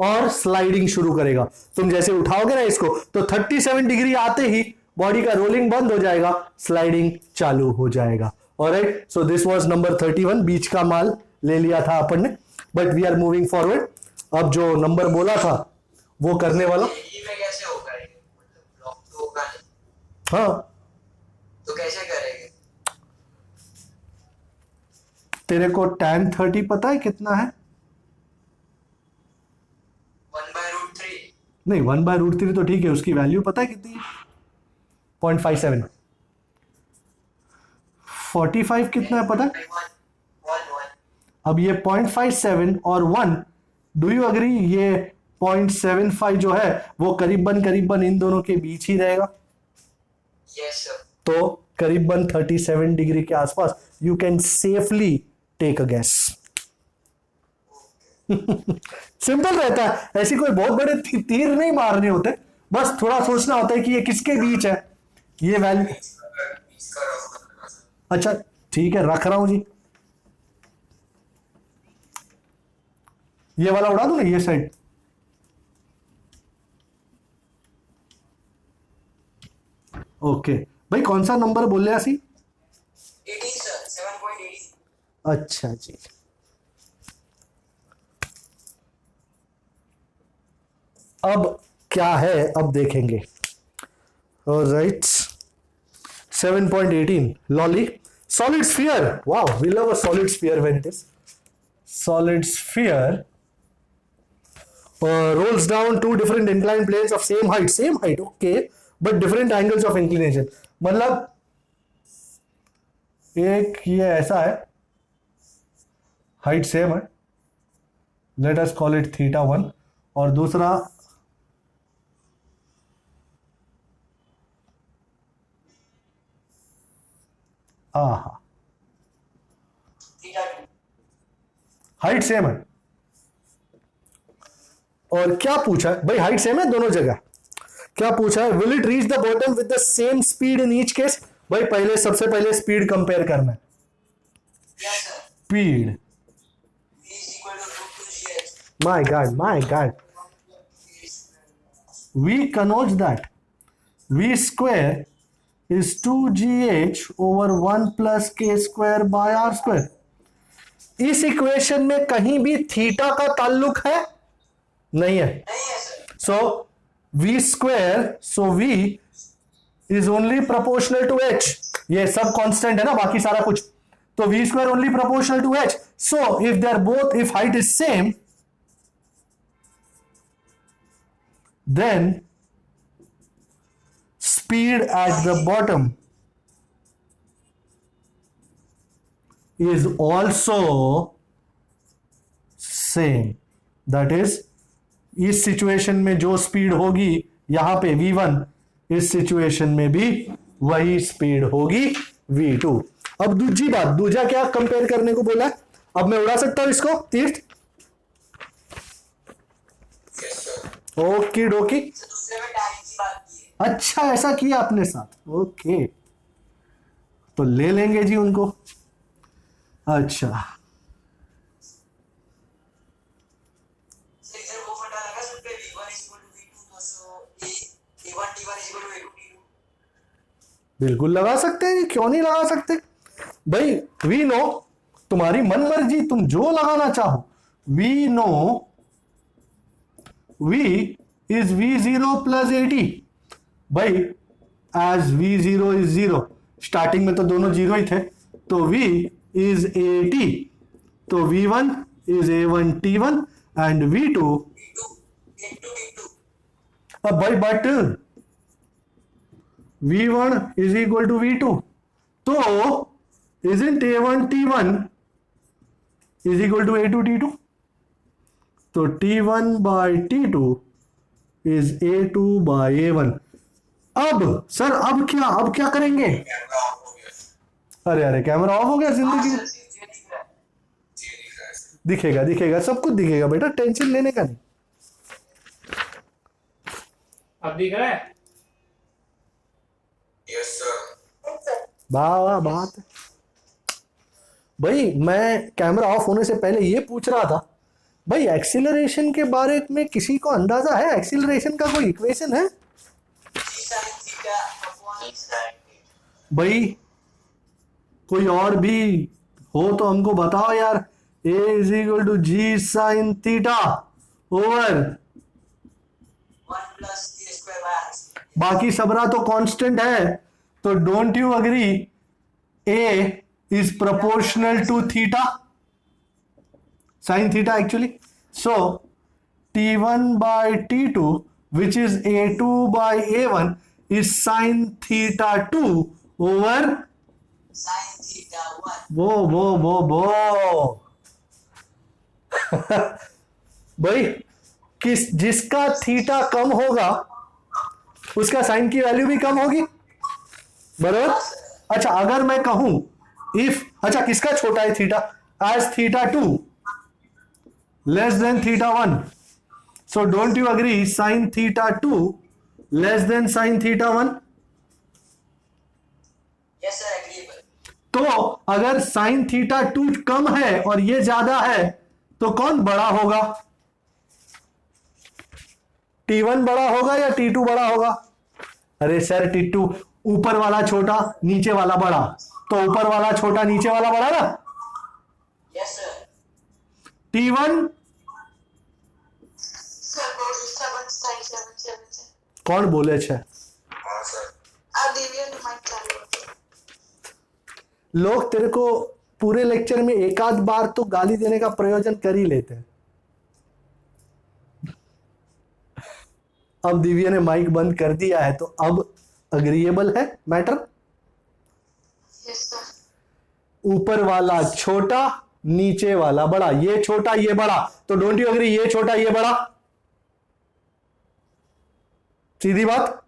और स्लाइडिंग शुरू करेगा तुम जैसे उठाओगे ना इसको तो 37 डिग्री आते ही बॉडी का रोलिंग बंद हो जाएगा स्लाइडिंग चालू हो जाएगा alright so this was number 31 बीच का माल ले लिया था अपन ने but we are moving forward अब जो नंबर बोला था वो करने वाला जेई में कैसे होगा ये? मतलब ब्लॉक तो होगा नहीं. हाँ तो कैसे करेंगे? तेरे को tan 30 पता है कितना है 1/√3. नहीं 1/√3 तो ठीक है उसकी वैल्यू पता है कितनी है 0.57 45 कितना है पता है 1. अब ये 0.57 और 1 डू यू अग्री ये 0.75 जो है वो करीबन इन दोनों के बीच ही रहेगा Yes sir. तो करीबन 37 डिग्री के आसपास you can safely take a guess simple रहता है ऐसी कोई बहुत बड़े तीर नहीं मारने होते बस थोड़ा सोचना होता है कि ये किसके बीच है ये वैल्यू अच्छा ठीक है रख रहा हूं जी ये वाला उड़ा दूं ना ये साइड ओके भाई कौन सा नंबर बोले ऐसी 18 sir. 7.18. अच्छा जी अब क्या है अब देखेंगे right 7.18 lovely solid sphere wow we love a solid sphere when it is solid sphere rolls down two different inclined planes of same height okay but different angles of inclination मतलब एक ये ऐसा है हाइट सेम है लेट अस कॉल इट θ1 और दूसरा आहा Theta 2. हाइट सेम है और क्या पूछा है भाई हाइट सेम है दोनों जगह क्या पूछा है will it reach the bottom with the same speed in each case भाई पहले सबसे पहले स्पीड कंपेयर करना है Yes sir. Speed V is equal to √2gh. my god we connote that v square is 2gh over 1 plus k square by r square इस इक्वेशन में कहीं भी थीटा का ताल्लुक है नहीं है नहीं है sir. so v square so v is only proportional to h ये सब कांस्टेंट है ना बाकी सारा कुछ तो v square only proportional to h so if they are both if height is same then speed at the bottom is also same, that is इस सिचुएशन में जो स्पीड होगी यहां पे v1, इस सिचुएशन में भी वही स्पीड होगी v2। अब दूसरी बात, दूसरा क्या कंपेयर करने को बोला है? अब मैं उड़ा सकता हूं इसको तीर्थ? ओके डोकी, सर दूसरे में टाइम की बात की है। अच्छा ऐसा किया आपने साथ, ओके तो ले लेंगे जी उनको। अच्छा सर इधर वो फंडा लगा सकते हैं v1 v2 तो सो a1 t1 a2 t2। बिल्कुल लगा सकते हैं, क्यों नहीं लगा सकते भाई। वी नो, तुम्हारी मन मर्जी, तुम जो लगाना चाहो। We know v is v0 plus at भाई, एज v0 is 0, स्टार्टिंग में तो दोनों जीरो ही थे, तो v is at, तो v1 is a1 t1 and v2 अब भाई but v1 is equal to v2, तो isn't a1 t1 is equal to a2 t2, तो t1 by t2 is a2 by a1। अब सर अब क्या करेंगे? अरे अरे कैमरा ऑफ हो गया, जिंदगी दिखेगा सब कुछ दिखेगा बेटा, टेंशन लेने का नहीं। अब दिख रहा है? Yes sir. वाह बात है भाई। मैं कैमरा ऑफ होने से पहले ये पूछ रहा था भाई, एक्सीलरेशन के बारे में किसी को अंदाजा है? एक्सीलरेशन का कोई इक्वेशन है भाई? कोई और भी हो तो हमको बताओ यार। a is equal to g sine theta over 1 plus t square by r। बाकी सबरा तो कांस्टेंट है, तो don't you agree a is proportional to theta, sine theta actually. So t1 by t2 which is a2 by a1 is sin theta 2 over sin theta 1। वो भाई जिसका थीटा कम होगा उसका साइन की वैल्यू भी कम होगी, बराबर। अच्छा अगर मैं कहूं इफ, अच्छा किसका छोटा है theta? As theta 2 less than theta 1, so don't you agree sine theta 2 less than sine theta 1? Yes sir agreeable. तो अगर साइन थीटा 2 कम है और ये ज्यादा है तो कौन बड़ा होगा? t1 बड़ा होगा या t2 बड़ा होगा? अरे सर t2 ऊपर वाला छोटा नीचे वाला बड़ा, तो ऊपर वाला छोटा नीचे वाला बड़ा ना। Yes sir. t1 सर बोल 7 कौन बोले छे? हाँ सर। अब दिव्या माइक चालू है। लोग तेरे को पूरे लेक्चर में एक आध बार तो गाली देने का प्रयोजन कर ही लेते हैं। अब दिव्या ने माइक बंद कर दिया है, तो अब अग्रीएबल है मैटर। Yes sir. ऊपर वाला छोटा नीचे वाला बड़ा, ये छोटा ये बड़ा, तो डोंट यू अग्री ये छोटा ये बड़ा? सीधी बात।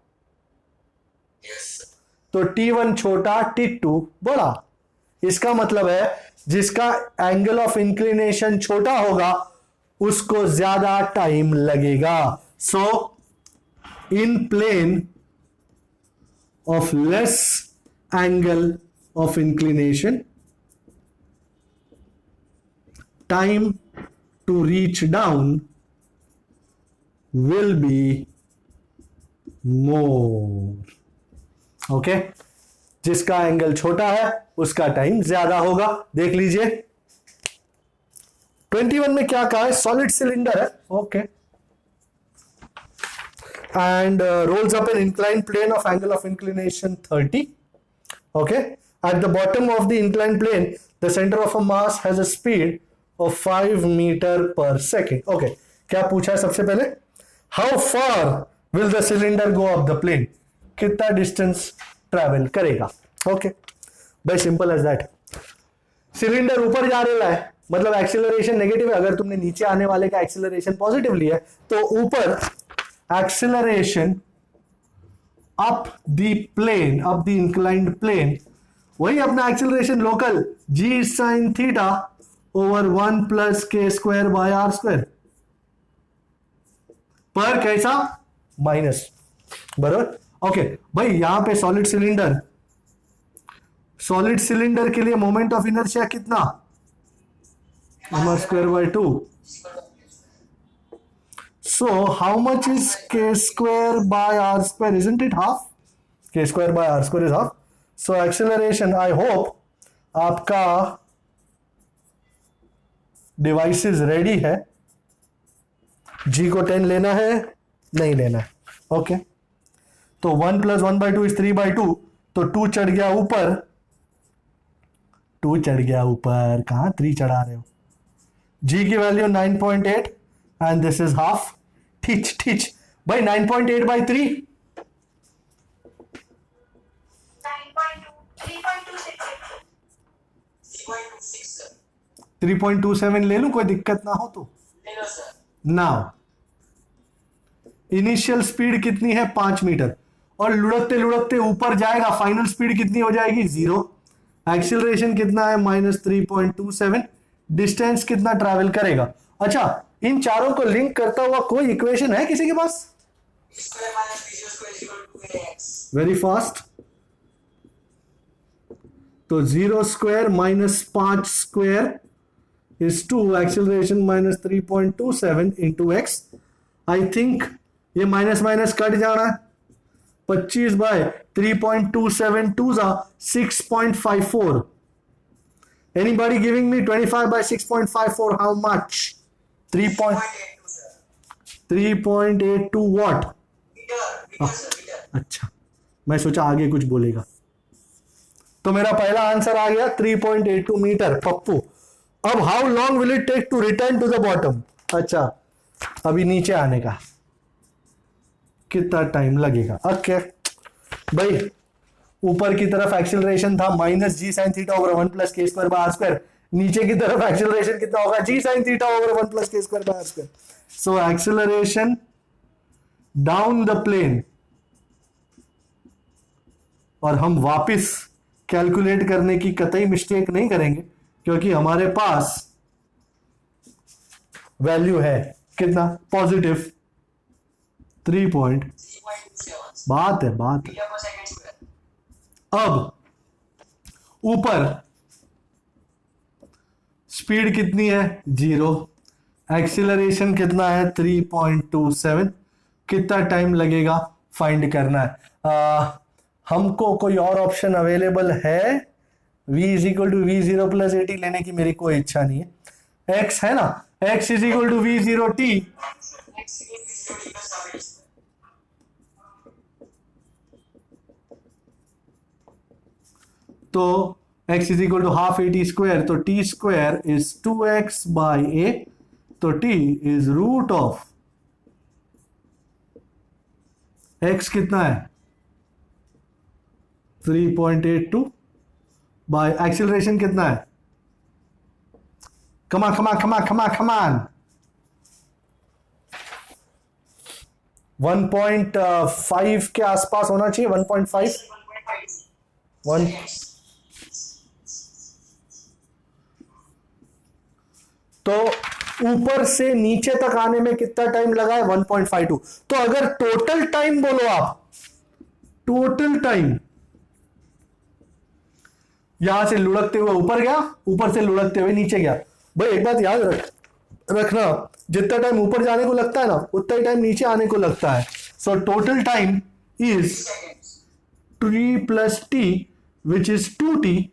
यस तो t1 छोटा t2 बड़ा, इसका मतलब है जिसका एंगल ऑफ इंक्लिनेशन छोटा होगा उसको ज्यादा टाइम लगेगा। So in plane of less angle of inclination, time to reach down will be more. Okay, जिसका एंगल छोटा है उसका टाइम ज्यादा होगा। देख लीजिए 21 में क्या कहा है? सॉलिड सिलेंडर है, okay, and rolls up an incline plane of angle of inclination 30। Okay, at the bottom of the incline plane the centre of a mass has a speed of 5 metre per second. Okay, क्या पूछा है सबसे पहले? How far will the cylinder go up the plane? कितना डिस्टेंस ट्रैवल करेगा? ओके, भाई सिंपल एज दैट। सिलेंडर ऊपर जा रहा है, मतलब एक्सेलरेशन नेगेटिव है। अगर तुमने नीचे आने वाले का एक्सेलरेशन पॉजिटिव लिया है तो ऊपर acceleration up the plane, up the inclined plane, वही अपना acceleration local g sine theta over 1 plus k square by r square, पर कैसा माइनस, बराबर। ओके भाई, यहां पे सॉलिड सिलेंडर के लिए मोमेंट ऑफ इनर्शिया कितना, m² by 2. So how much is k² by r²? Isn't it half? k² by r² is half. So acceleration, I hope आपका डिवाइसेस रेडी है। g को 10 लेना है, नहीं लेना है। ओके तो 1 + 1/2 is 3/2, तो 2 चढ़ गया ऊपर, 2 चढ़ गया ऊपर, कहां 3 चढ़ा रहे हो। g की value 9.8 and this is half. ठीक भाई 9.8 by 3 3.27 ले लूं, कोई दिक्कत ना हो तो। नाउ इनिशियल स्पीड कितनी है 5 मीटर, और लुढ़कते लुढ़कते ऊपर जाएगा, फाइनल स्पीड कितनी हो जाएगी 0। एक्सीलरेशन कितना है -3.27, डिस्टेंस कितना ट्रैवल करेगा। अच्छा, इन चारों को लिंक करता हुआ कोई इक्वेशन है किसी के पास? Very fast. तो 0² - 5² is 2, acceleration -3.27 into x. I think ये माइनस माइनस कट जाना है। 25 bye 3.27 2 6.54. Anybody giving me 25 by 6.54? How much? 3.82 what? अच्छा, मैं सोचा आगे कुछ बोलेगा। तो मेरा पहला आंसर आ गया 3.82 मीटर पप्पू। अब how long will it take to return to the bottom? अच्छा, अभी नीचे आने का कितना टाइम लगेगा? ओके भाई, ऊपर की तरफ एक्सेलरेशन था -g sin theta over 1 + k² by r²। नीचे की तरफ एक्सेलरेशन कितना होगा? g sin theta over 1 + k² by r²। So acceleration down the plane, और हम वापस कैलकुलेट करने की कतई मिस्टेक नहीं करेंगे, क्योंकि हमारे पास वैल्यू है कितना? पॉजिटिव 3. बात है। अब ऊपर स्पीड कितनी है? 0। एक्सीलरेशन कितना है? 3.27। कितना टाइम लगेगा फाइंड करना है। हमको कोई और ऑप्शन अवेलेबल है? v = v0 + at लेने की मेरी कोई इच्छा नहीं है। x है ना, x = v0t। तो x = ½ at², तो t² is 2x by a, तो t is √of x कितना है? 3.82 बाय एक्सीलरेशन कितना है? कमान 1.5 के आसपास होना चाहिए। 1.5 तो ऊपर से नीचे तक आने में कितना टाइम लगा है? 1.52। तो अगर टोटल टाइम बोलो आप, टोटल टाइम यहां से लुढ़कते हुए ऊपर गया, ऊपर से लुढ़कते हुए नीचे गया। भाई एक बात याद रखना, जितना टाइम ऊपर जाने को लगता है ना, उतना ही टाइम नीचे आने को लगता है। So total time is 3 + t which is 2t,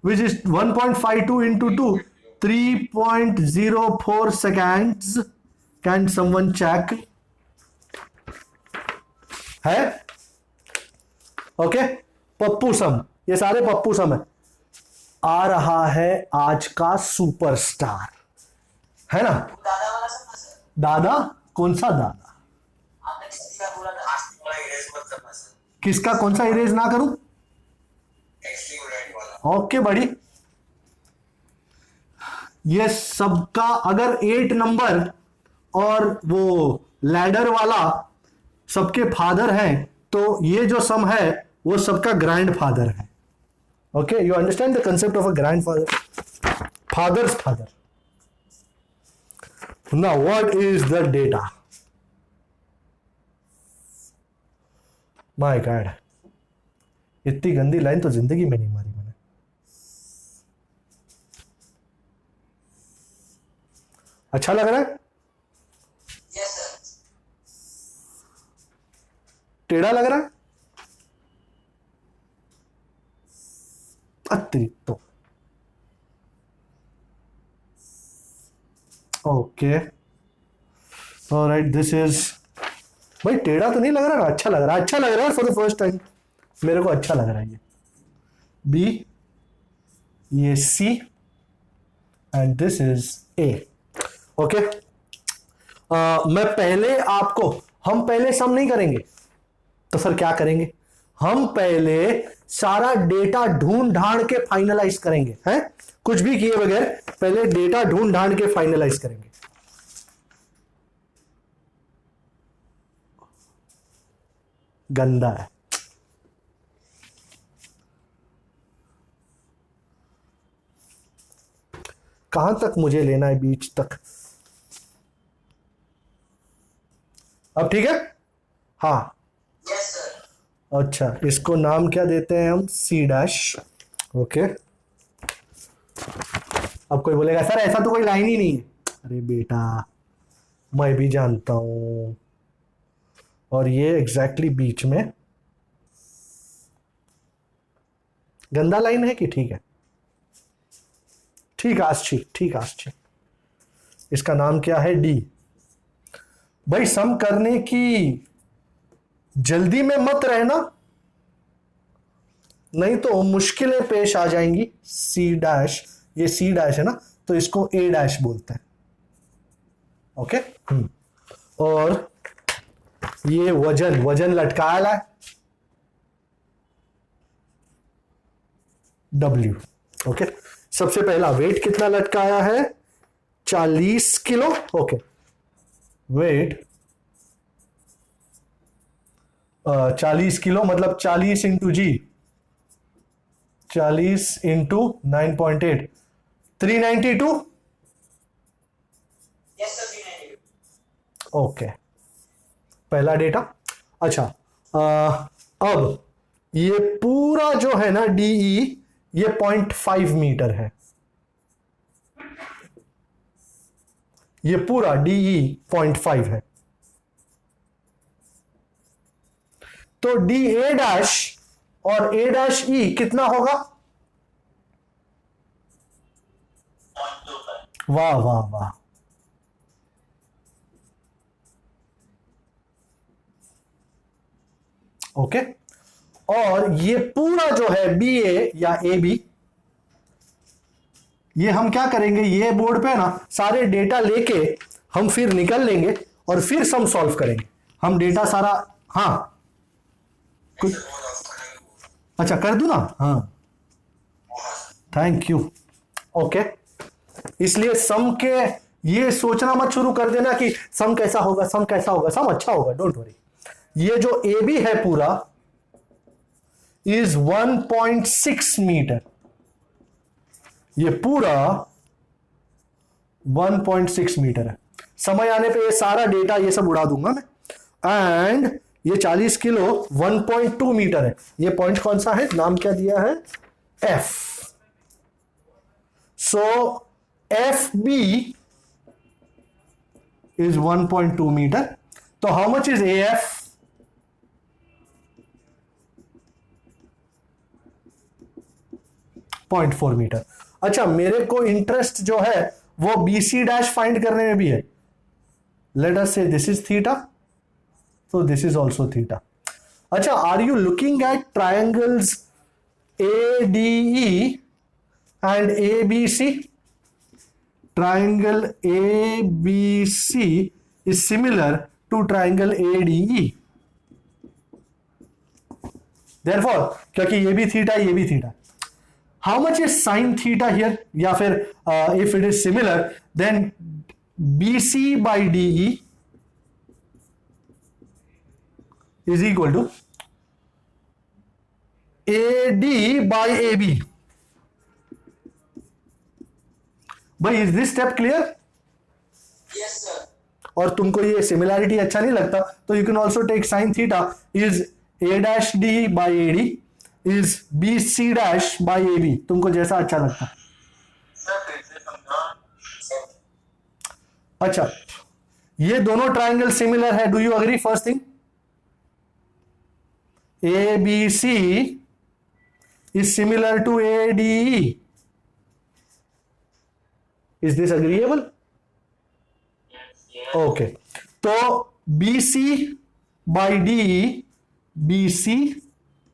which is 1.52 into 2, 3.04 seconds. Can someone check? है? ओके, पप्पू सम, ये सारे पप्पू सम है। आ रहा है आज का सुपरस्टार, है ना? दादा? कौन सा दादा? किसका कौन सा इरेज ना करूं? ओके बड़ी, ये सबका अगर 8 नंबर और वो लैडर वाला सबके फादर हैं, तो ये जो सम है वो सबका ग्रैंड फादर है. Okay, you understand the concept of a grandfather, father's father. Now what is the data? My God, इतनी गंदी लाइन तो जिंदगी में नहीं मारी मैंने. अच्छा लग रहा है? Yes sir. टेढ़ा लग रहा है? अतिरिक्त तो ओके, ऑलराइट. दिस इज, भाई टेढ़ा तो नहीं लग रहा ना? अच्छा लग रहा है, अच्छा लग रहा है फॉर द फर्स्ट टाइम. मेरे को अच्छा लग रहा है. ये बी, ये C, and this is A. Okay, मैं पहले आपको, हम पहले सम नहीं करेंगे तो सर क्या करेंगे? हम पहले सारा डेटा ढूंढ ढांड के फाइनलाइज करेंगे, हैं? कुछ भी किए बगैर पहले डेटा ढूंढ ढांड के फाइनलाइज करेंगे. गंदा है. कहां तक मुझे लेना है? बीच तक. अब ठीक है? हाँ. Yes sir. अच्छा, इसको नाम क्या देते हैं हम? C dash. ओके. अब कोई बोलेगा सर ऐसा तो कोई लाइन ही नहीं है. अरे बेटा, मैं भी जानता हूं. और ये एग्जैक्टली बीच में. गंदा लाइन है कि ठीक है? ठीक आच्छी, ठीक आच्छी. इसका नाम क्या है? डी. भाई सम करने की जल्दी में मत रहना, नहीं तो मुश्किलें पेश आ जाएंगी. सी डैश, ये सी डैश है ना, तो इसको ए डैश बोलते हैं. ओके. और ये वजन, वजन लटकाया है डब्ल्यू. ओके, सबसे पहला वेट कितना लटकाया है? 40 किलो. ओके, वेट 40 किलो मतलब 40 इंटू जी, 40 इंटू 9.8, 392. Yes sir. 392. ओके, पहला डेटा. अच्छा, अब ये पूरा जो है ना डीई, ये 0.5 मीटर है. ये पूरा डीई 0.5 है. तो डी ए डैश और ए डैश ई कितना होगा? वाह वाह वाह. ओके, और ये पूरा जो है बी ए या ए बी, ये हम क्या करेंगे? ये बोर्ड पे ना सारे डेटा लेके हम फिर निकल लेंगे और फिर सम सॉल्व करेंगे. हम डेटा सारा, हाँ कुछ, अच्छा कर दूं ना? हाँ, थैंक यू. ओके, इसलिए सम के ये सोचना मत शुरू कर देना कि सम कैसा होगा, सम कैसा होगा. सम अच्छा होगा, डोंट वरी. ये जो ए बी है पूरा इज 1.6 मीटर. ये पूरा 1.6 मीटर है. समय आने पे ये सारा डेटा ये सब उड़ा दूंगा मैं. एंड ये 40 किलो 1.2 मीटर है. ये पॉइंट कौन सा है? नाम क्या दिया है? F. So F B is 1.2 metre. तो how much is A F? 0.4 metre. अच्छा, मेरे को इंटरेस्ट जो है वो बी सी डैश फाइंड करने में भी है. लेट अस से this is theta, so this is also theta. अच्छा, are you looking at triangles ADE and ABC? Triangle ABC is similar to triangle ADE. Therefore, क्योंकि ये भी थीटा, ये भी theta, how much is sine theta here, या फिर if it is similar then BC by DE is equal to AD by AB. भाई is this step clear? Yes, sir. और तुमको ये सिमिलैरिटी अच्छा नहीं लगता तो you can also take sine theta is A' D by AD is BC dash by AB, तुमको जैसा अच्छा लगता है। सर फिर से समझा। अच्छा, ये दोनों ट्राइंगल सिमिलर है, do you agree? First thing, ABC is similar to ADE. Is this agreeable? Okay. तो BC by DE, BC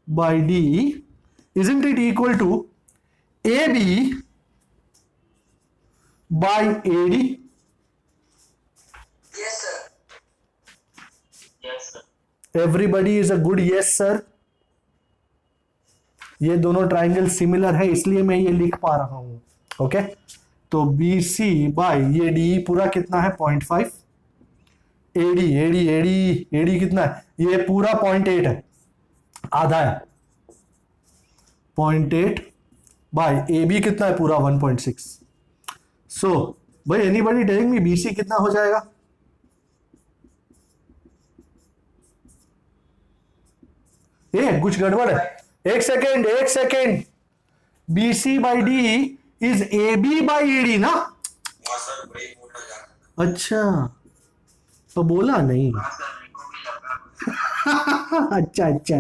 by DE, isn't it equal to AB by AD? Yes, sir. Yes sir. Everybody is a good yes sir. ये दोनों ट्राइंगल सिमिलर है इसलिए मैं ये लिख पा रहा हूं। ओके, तो BC बाय ये DE पूरा कितना है 0.5, AD कितना है, ये पूरा 0.8 है, आधा है 0.8 बाय AB कितना है पूरा 1.6। सो भाई एनीबॉडी टेलिंग मी BC कितना हो जाएगा? कुछ गड़बड़ है, एक second, BC by D is AB by ED ना? हाँ सर वही बोल रहा था। अच्छा, तो बोला नहीं। हाँ सर मेरे को भी लगा। अच्छा,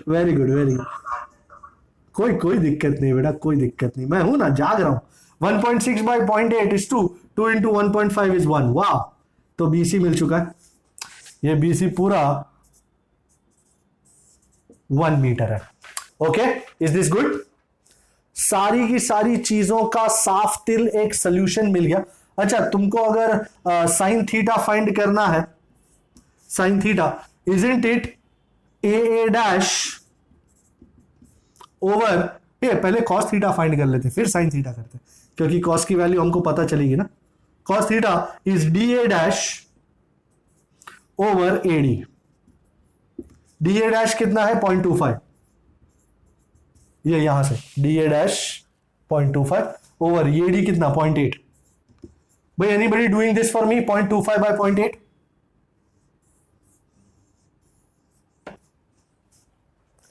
वेरी गुड। कोई दिक्कत नहीं बेटा, कोई दिक्कत नहीं, मैं हूं ना, जाग रहा हूं। 1.6 बाई 0.8 इज 2, 2 इंटू 1.5 इज 1। वाह, तो BC मिल चुका है, ये BC पूरा 1 मीटर है। Okay, is this good? सारी की सारी चीजों का साफ तिल एक सोल्यूशन मिल गया। अच्छा, तुमको अगर साइन थीटा फाइंड करना है, sine theta isn't it AA dash over, ये पहले कॉस थीटा फाइंड कर लेते फिर साइन थीटा करते, क्योंकि कॉस की वैल्यू हमको पता चलेगी ना। Cos theta is DA dash over AD। DA dash कितना है 0.25, ये यहां से DA डैश 0.25 ओवर AD कितना 0.8। भाई anybody doing this for me? 0.25 by 0.8,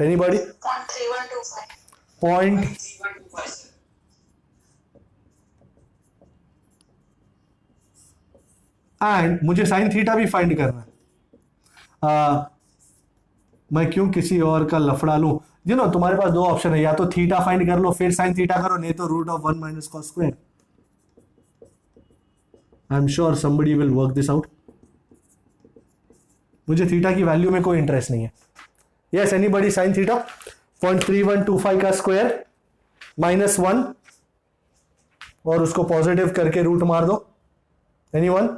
anybody? 0.3125. Point 3.25, sir. And मुझे साइन थीटा भी फाइंड करना है। मैं क्यों किसी और का लफड़ा लूं? तुम्हारे पास दो ऑप्शन है, या तो थीटा फाइंड कर लो फिर साइन थीटा करो, नहीं तो root of 1 minus cos square. I am sure somebody will work this out. मुझे थीटा की वैल्यू में कोई इंटरेस्ट नहीं है। Yes, anybody? साइन थीटा 0.3125 का स्क्वायर माइनस 1 और उसको पॉजिटिव करके रूट मार दो। Anyone?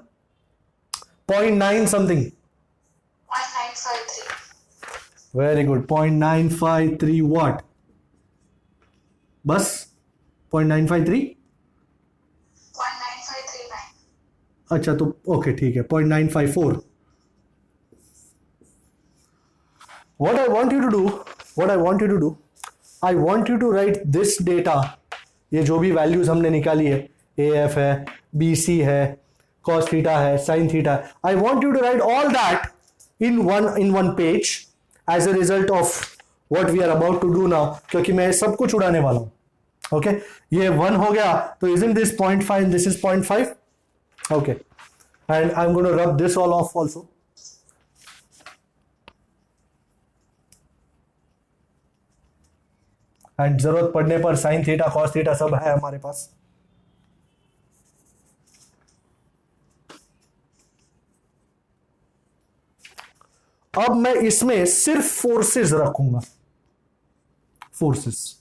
0.9 something. 0.953. Very good, 0.953 what, बस 0.953। 0.9539. अच्छा, तो ओके ठीक है, 0.954। what I want you to do, I want you to write this data, ये जो भी वैल्यूज हमने निकाली है, AF है, BC है, cos थीटा है, sin थीटा है, I want you to write all that in one page as a result of what we are about to do now, क्योंकि मैं सब कुछ उड़ाने वाला हूं। ओके, ये 1 हो गया, तो isn't this 0.5, this is 0.5? okay, and I'm going to rub this all off also. And जरूरत पड़ने पर साइन थीटा कॉस थीटा सब है हमारे पास। अब मैं इसमें सिर्फ फोर्सेस रखूंगा, फोर्सेस।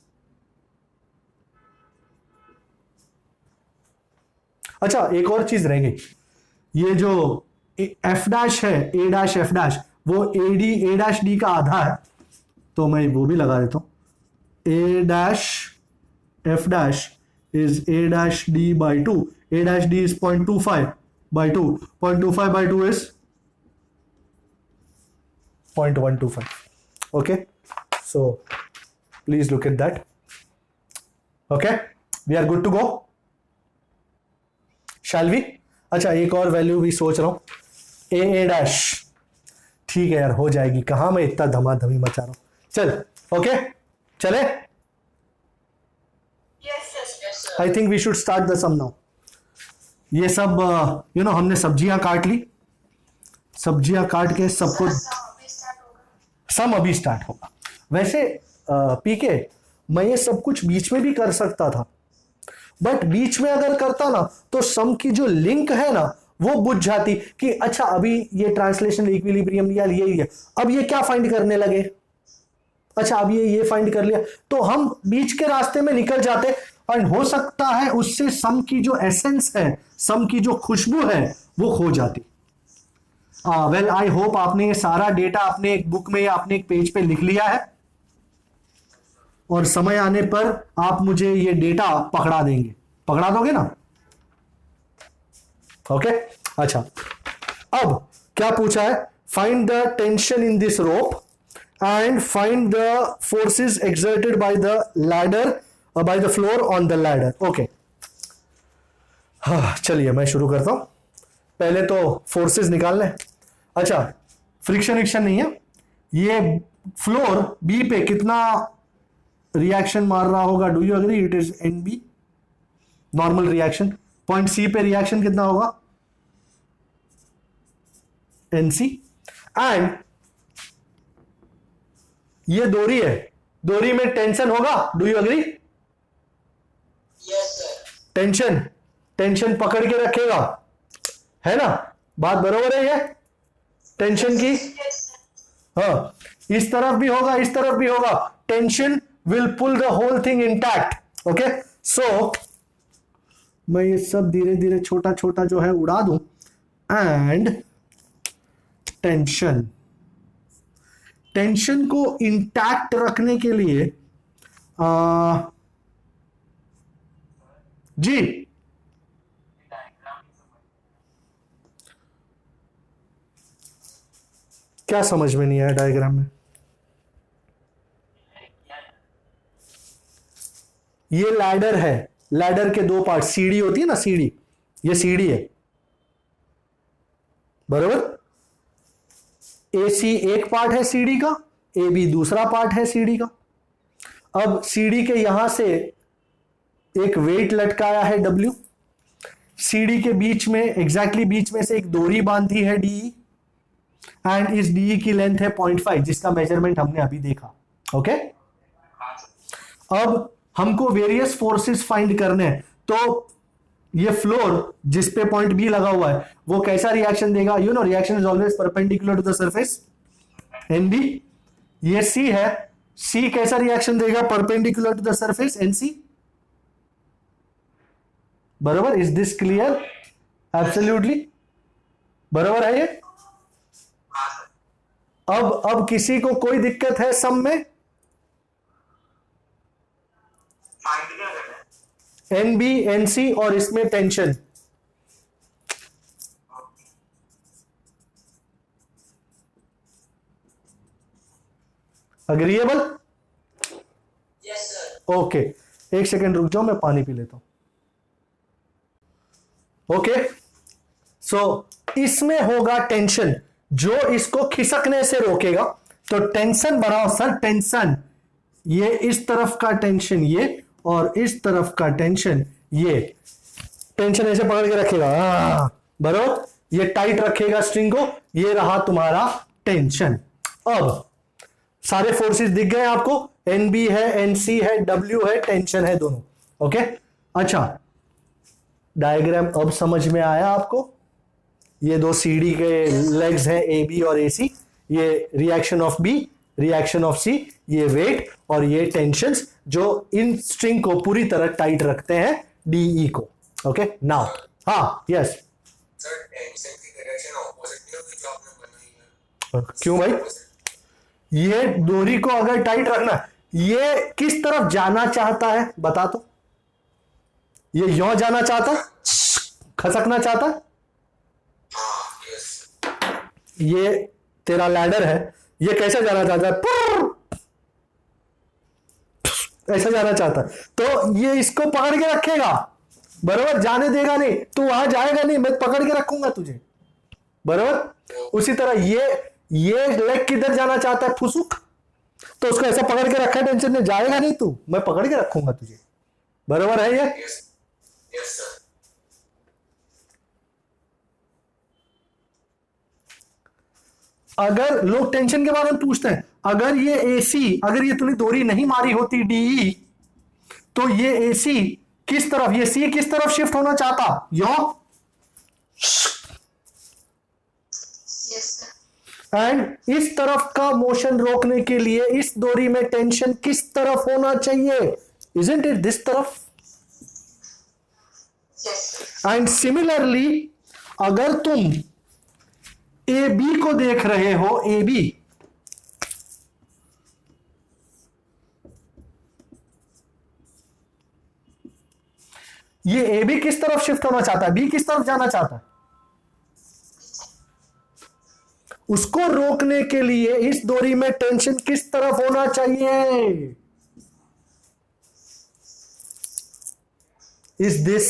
अच्छा, एक और चीज रह गई, ये जो एफ डैश है, ए डैश एफ डैश, वो ए डैश डी का आधा है, तो मैं वो भी लगा देता हूं। ए dash F dash is A dash D by 2. A dash D is 0.25 by 2. 0.25 by 2 is 0.125. Okay, so please look at that. Okay, we are good to go. Shall we? अच्छा, एक और वैल्यू भी सोच रहा हूं, ए डैश। ठीक है यार, हो जाएगी, कहां मैं इतना धमाधमी मचा रहा हूं। चल, ओके, चले। I think we should start the sum now. ये सब हमने सब्जियां काट ली, सब्जियां काट के सबको सम अभी स्टार्ट होगा। वैसे पीके मैं ये सब कुछ बीच में भी कर सकता था, बट बीच में अगर करता ना तो सम की जो लिंक है ना वो बुझ जाती कि अच्छा अभी ये ट्रांसलेशन इक्विलिब्रियम लिया, ये अब ये क्या फाइंड करने लगे, अच्छा अब ये फाइंड कर लिया, तो हम बीच के रास्ते में निकल जाते और हो सकता है उससे सम की जो एसेंस है, सम की जो खुशबू है वो खो जाती। वेल आई होप आपने ये सारा डेटा अपने एक बुक में या अपने एक पेज पे लिख लिया है और समय आने पर आप मुझे ये डेटा पकड़ा देंगे, पकड़ा दोगे ना? ओके, अच्छा, अब क्या पूछा है? Find the tension in this rope and find the forces exerted by the ladder, by the floor on the ladder. Okay, हाँ चलिए मैं शुरू करता हूं। पहले तो फोर्सेस निकालने। अच्छा, फ्रिक्शन विक्शन नहीं है, ये फ्लोर बी पे कितना रिएक्शन मार रहा होगा? Do you agree? It is N B, normal reaction. Point C पे रिएक्शन कितना होगा? N C. एंड ये डोरी है, डोरी में टेंशन होगा। Do you agree? Yes sir. Tension, tension पकड़ के रखेगा, है ना? बात बरोबर है ये टेंशन की? हाँ, इस तरफ भी होगा, इस तरफ भी होगा। Tension will pull the whole thing intact. Okay, so मैं ये सब धीरे धीरे छोटा छोटा जो है उड़ा दूं। एंड टेंशन, टेंशन को इंटैक्ट रखने के लिए जी क्या समझ में नहीं आया डायग्राम में? ये लैडर है, लैडर के दो पार्ट, सीढ़ी होती है ना, सीढ़ी, ये सीढ़ी है, बरोबर? ए सी एक पार्ट है सीढ़ी का, ए बी दूसरा पार्ट है सीढ़ी का। अब सीढ़ी के यहां से एक वेट लटकाया है डब्ल्यू, सीढ़ी के बीच में एग्जैक्टली बीच में से एक डोरी बांधी है डी, एंड इस डी की लेंथ है 0.5 जिसका मेजरमेंट हमने अभी देखा। ओके, अब हमको वेरियस फोर्सेस फाइंड करने हैं, तो ये फ्लोर जिस पे पॉइंट बी लगा हुआ है वो कैसा रिएक्शन देगा? You know reaction is always perpendicular to the surface, N B. ये सी है, सी कैसा रिएक्शन देगा? Perpendicular to the surface, N C. बरोबर? Is this clear? एब्सोल्युटली बरोबर है ये। अब किसी को कोई दिक्कत है सम में? फाइंड क्या करना है? एन बी एन सी और इसमें tension. Agreeable? Yes sir. Okay, एक सेकेंड रुक जाओ, मैं पानी पी लेता हूं। ओके, सो इसमें होगा टेंशन जो इसको खिसकने से रोकेगा। तो टेंशन बनाओ सर, टेंशन ये इस तरफ का टेंशन ये, और इस तरफ का टेंशन ये। टेंशन ऐसे पकड़ के रखेगा, बरोबर? ये टाइट रखेगा स्ट्रिंग को, ये रहा तुम्हारा टेंशन। अब सारे फोर्सेस दिख गए आपको, एन बी है, एन सी है, डब्ल्यू है, टेंशन है दोनों। ओके, अच्छा, डायग्राम अब समझ में आया आपको? ये दो सीढ़ी के लेग्स हैं, ए बी और ए सी, ये reaction of B, reaction of C, ये वेट और ये टेंशंस जो इन स्ट्रिंग को पूरी तरह टाइट रखते हैं डीई को। ओके, नाउ हाँ, यस सर, टेंशन की डायरेक्शन ऑपोजिट नहीं होगी जो आपने बनाई है? क्यों भाई? ये डोरी को अगर टाइट रखना, ये किस तरफ जाना चाहता है बता तो? ये यों जाना चाहता, खसकना चाहता, हाँ यस ये तेरा लैडर है, ये कैसे जाना चाहता है, ऐसा जाना चाहता है, तो ये इसको पकड़ के रखेगा, बराबर, जाने देगा नहीं, तू वहां जाएगा नहीं, मैं पकड़ के रखूंगा तुझे, बराबर। उसी तरह ये लेग किधर जाना चाहता है, फुसुक, तो उसको ऐसा पकड़ के रखा है, टेंशन नहीं, जाएगा नहीं तू, मैं पकड़ के रखूंगा तुझे, बराबर है ये। यस यस सर अगर लोग टेंशन के बारे में पूछते हैं, अगर ये एसी, अगर ये तूने डोरी नहीं मारी होती डीई, तो ये एसी किस तरफ, ये सी किस तरफ शिफ्ट होना चाहता, यो, यस सर। एंड इस तरफ का मोशन रोकने के लिए इस डोरी में टेंशन किस तरफ होना चाहिए, इजंट इट दिस तरफ। यस एंड सिमिलरली अगर तुम ए बी को देख रहे हो, ए बी, ये ए बी किस तरफ शिफ्ट होना चाहता है, बी किस तरफ जाना चाहता है, उसको रोकने के लिए इस डोरी में टेंशन किस तरफ होना चाहिए, is this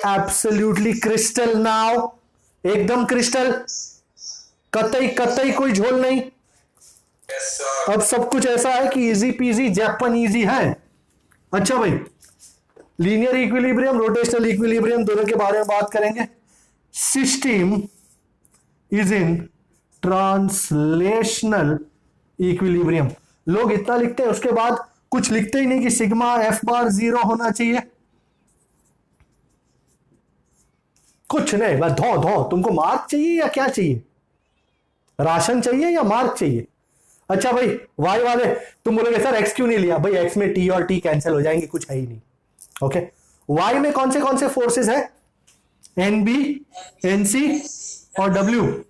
absolutely crystal now, एकदम क्रिस्टल, कतई कतई कोई झोल नहीं। यस सर अब सब कुछ ऐसा है कि इजी पीजी जापानीजी है। अच्छा भाई, लीनियर इक्विलिब्रियम, रोटेशनल इक्विलिब्रियम, दोनों के बारे में बात करेंगे। System is in translational equilibrium, लोग इतना लिखते हैं, उसके बाद कुछ लिखते ही नहीं कि सिग्मा एफ बार 0 होना चाहिए, कुछ नहीं, बस धो धो, तुमको मार्क चाहिए या क्या चाहिए, राशन चाहिए या मार्क चाहिए। अच्छा भाई, वाई वाले तुम बोलोगे सर एक्स क्यों नहीं लिया, भाई एक्स में टी और टी कैंसिल हो जाएंगे, कुछ है ही नहीं। ओके, वाई में कौन से फोर्सेस है, एन बी, एन सी और W.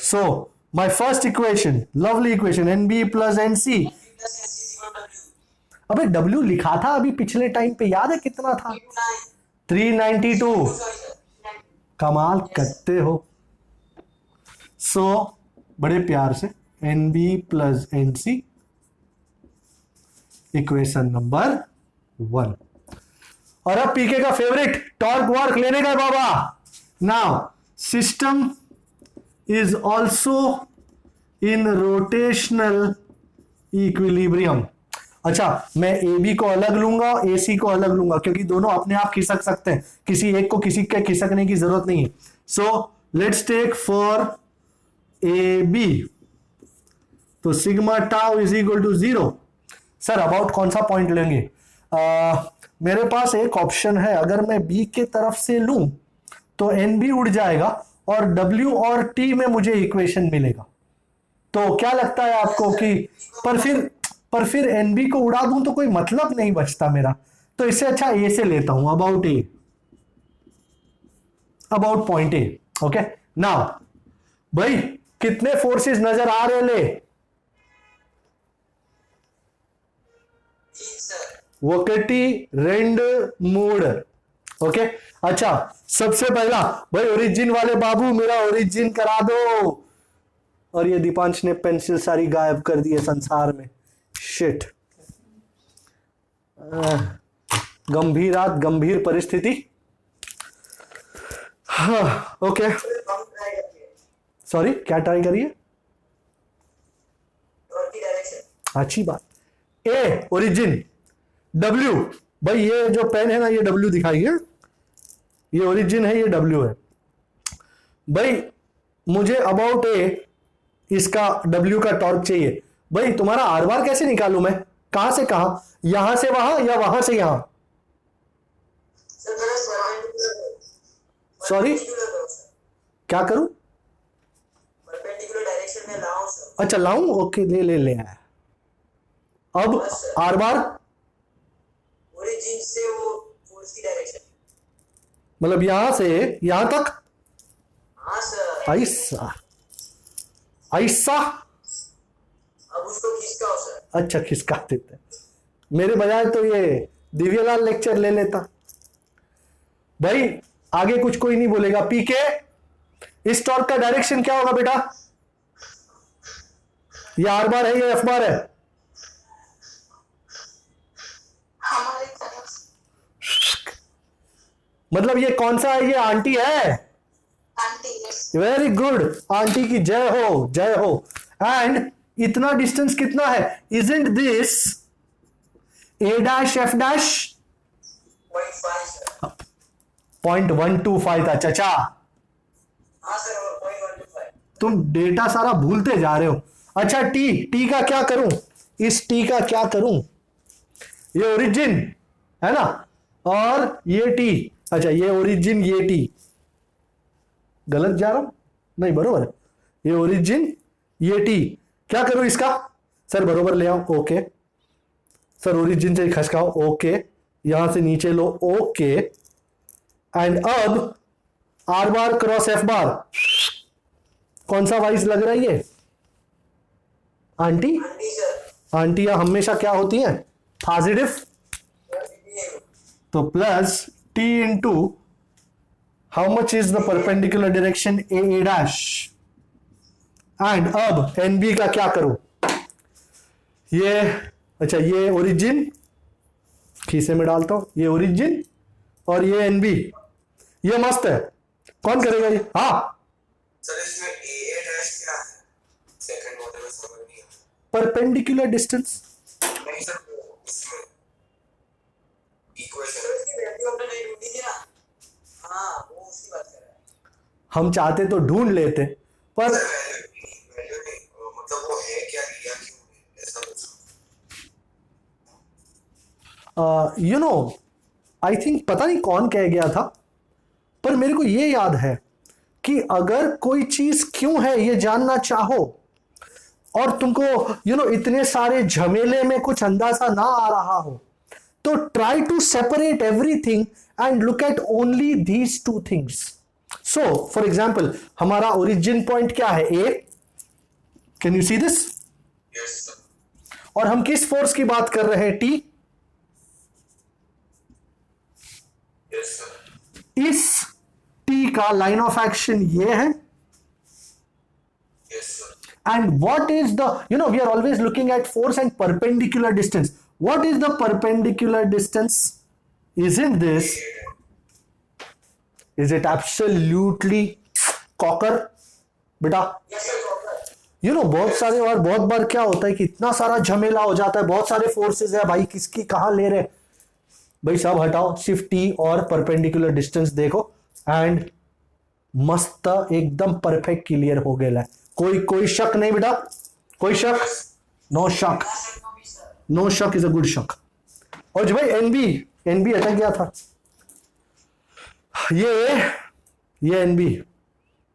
So my first equation, lovely equation, N B plus N C. अबे डब्ल्यू लिखा था अभी पिछले टाइम पे, याद है कितना था, 392। कमाल करते हो। सो बड़े प्यार से N B plus N C, equation number 1। और अब पीके का फेवरेट टॉर्क वर्क लेने का बाबा। Now system is also in rotational equilibrium. अच्छा, मैं ए बी को अलग लूंगा, ए सी को अलग लूंगा, क्योंकि दोनों अपने आप खिसक सकते हैं, किसी एक को किसी के खिसकने की जरूरत नहीं है। So let's take for A B, तो sigma tau is equal to 0। Sir about कौन सा पॉइंट लेंगे, मेरे पास एक ऑप्शन है, अगर मैं बी के तरफ से लूं तो एन बी उड़ जाएगा और डब्ल्यू और टी में मुझे इक्वेशन मिलेगा। तो क्या लगता है आपको कि पर फिर एन बी को उड़ा दूं तो कोई मतलब नहीं बचता मेरा, तो इससे अच्छा ए से लेता हूं, about A, about point A. Okay, now भाई कितने फोर्सेस नजर आ रहे ले, ఒకటి రెండు మూడు। ओके, अच्छा सबसे पहला भाई ओरिजिन वाले बाबू मेरा ओरिजिन करा दो। और ये दीपांश ने पेंसिल सारी गायब कर दी है संसार में, शिट। गंभीर परिस्थिति। हाँ, ओके, सॉरी क्या ट्राई करिए, अच्छी बात। ए ओरिजिन, डब्ल्यू, भाई ये जो पेन है ना ये डब्ल्यू दिखाइए, ये ओरिजिन है, ये डब्ल्यू है। भाई मुझे अबाउट ए इसका डब्ल्यू का टॉर्क चाहिए। भाई तुम्हारा आर बार कैसे निकालूं मैं, कहां से कहां, यहां से वहां या वहां से यहां, सॉरी क्या करूं, अच्छा लाऊं, ओके ले ले ले आया। अब आर बार ओरिजिन से वो फोर्स की डायरेक्शन, मतलब यहां से यहां तक, हाँ सर। ऐसा ऐसा, अब उसको खींचता हो सर। अच्छा खिसका देते, मेरे बजाय तो ये दिव्यलाल लेक्चर ले लेता। भाई आगे कुछ कोई नहीं बोलेगा। पीके, इस टॉर्क का डायरेक्शन क्या होगा बेटा? ये आर बार है या एफ बार है? हमारी तरफ मतलब ये कौन सा है? ये आंटी है। Aunty, yes. Very good, aunty की जय हो, जय हो। एंड इतना डिस्टेंस कितना है? Isn't this A dash F dash? 0.5 sir. 0.125 था चचा। हाँ सर, और 0.125। तुम डेटा सारा भूलते जा रहे हो। अच्छा, टी का क्या करूं? इस टी का क्या करूं? ये ओरिजिन है ना, और ये टी। अच्छा, ये ओरिजिन, ये टी। गलत जा रहा हूं? नहीं, बरोबर है। ये ओरिजिन, ये टी। क्या करूं इसका? सर बरोबर ले आओ, ओके। सर ओरिजिन से खसकाओ, ओके। यहां से नीचे लो, ओके। एंड अब are bar cross F bar, कौन सा वाइज लग रहा है ये? आंटी। Aunty sir. आंटियां हमेशा क्या होती हैं? पॉजिटिव। तो plus T into how much is the perpendicular direction A dash. And अब एन बी का क्या करूं? ये, अच्छा ये ओरिजिन खीसे में डालता हूं, ये ओरिजिन और ये एन बी। ये मस्त है। कौन करेगा ये? हाँ, सर इसमें ए डैश क्या है? सेकंड वाले में समझ नहीं आया। Perpendicular distance. नहीं सर, वो इसमें इक्वेशन सर इसकी वैल्यू हमने नहीं ढूंढी थी ना। हाँ, वो उसकी बात कर रहा है। हम चाहते तो ढूंढ लेते, पर वैल्यू नहीं, मतलब वो है क्या, लिया क्यों ऐसा कुछ। यू नो, आई थिंक पता नहीं कौन कह गया था, पर मेरे को ये याद है कि अगर कोई चीज क्यों है ये जानना चाहो और तुमको इतने सारे झमेले में कुछ अंदाजा ना आ रहा हो, तो try to separate everything and look at only these two things. So for example, हमारा ओरिजिन पॉइंट क्या है? A. Can you see this? Yes sir. और हम किस फोर्स की बात कर रहे हैं? टी। Yes sir. इस टी का लाइन ऑफ एक्शन ये है। Yes sir. And what is the, we are always looking at force and perpendicular distance. What is the perpendicular distance? Isn't this? Is it absolutely cocker? बेटा, यस सर, बहुत सारे और बहुत बार क्या होता है कि इतना सारा झमेला हो जाता है, बहुत सारे फोर्सेस है भाई, किसकी कहां ले रहे? भाई सब हटाओ, सिर्फ टी और परपेंडिकुलर डिस्टेंस देखो एंड मस्त एकदम परफेक्ट क्लियर हो गया है। कोई शक नहीं बेटा, कोई शक? नो शक, नो शक इज अ गुड शक। और जो भाई एनबी अटक गया था। ये एनबी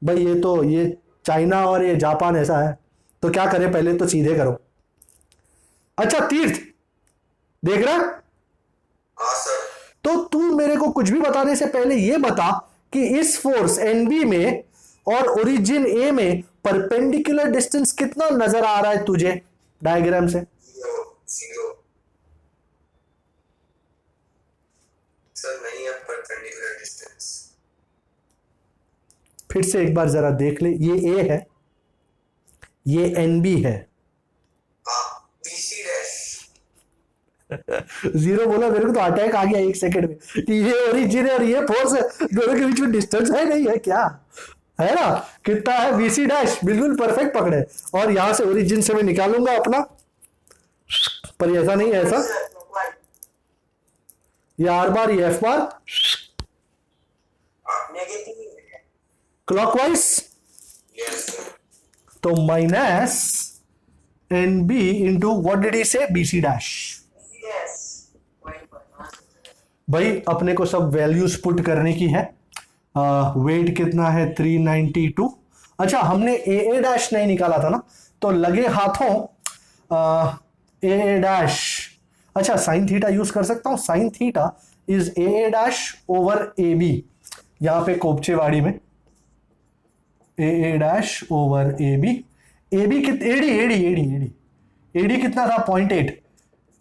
भाई, ये चाइना और ये जापान ऐसा है, तो क्या करें? पहले तो सीधे करो। अच्छा तीर्थ, देख रहा? हाँ सर। तो तू मेरे को कुछ भी बताने से पहले ये बता कि इस फोर्स एनबी में और ओरिजिन ए में परपेंडिकुलर डिस्टेंस कितना नजर आ रहा है तुझे डायग्राम से? 0 सर, नहीं है परपेंडिकुलर डिस्टेंस। फिर से एक बार जरा देख ले, ये ए है, ये एनबी है। हाँ, बीसी डैश। जीरो बोला, मेरे को तो अटैक आ गया एक सेकंड में कि ये ओरिजिन है और ये फोर्स है, दोनों के बीच में डिस्टेंस है नहीं है क्या? है ना? कितना है? बीसी डैश, बिल्कुल परफेक्ट पकड़े। और यहां से ओरिजिन से मैं निकालूंगा अपना, पर ऐसा नहीं है, ऐसा ये आर बार, ये F bar negative clockwise, yes sir. तो minus N B into what did he say? BC dash. Yes 0.5। भाई अपने को सब वैल्यूज पुट करने की है। वेट कितना है? 392। अच्छा, हमने ए डैश नहीं निकाला था ना, तो लगे हाथों ए डैश। अच्छा, साइन थीटा यूज कर सकता हूं। Sine theta is A dash over A B. यहां पे कोपचेवाड़ी में A dash over A B. A B कितना था? 0.8।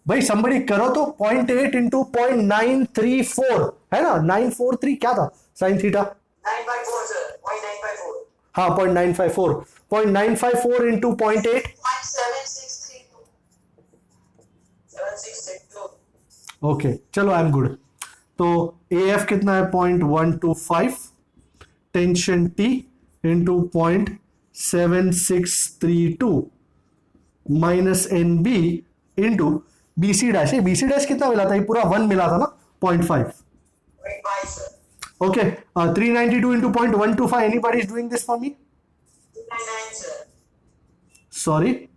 भाई somebody करो तो 0.8 इंटू 0.934 है ना, 943 क्या था साइन थीटा? 954 sir, 0.954. हाँ 0.954, 0.954 इंटू 0.8, 0.7632. 7662. ओके चलो आई एम गुड। तो ए एफ कितना है 0.125 tension T into 0.7632 minus N B into B C dash. B C dash कितना मिला था? ये पूरा 1 मिला था ना, 0.5। 0.5 sir. Okay, 392 into 0.125. Anybody is doing this for me? 299 sir. Sorry,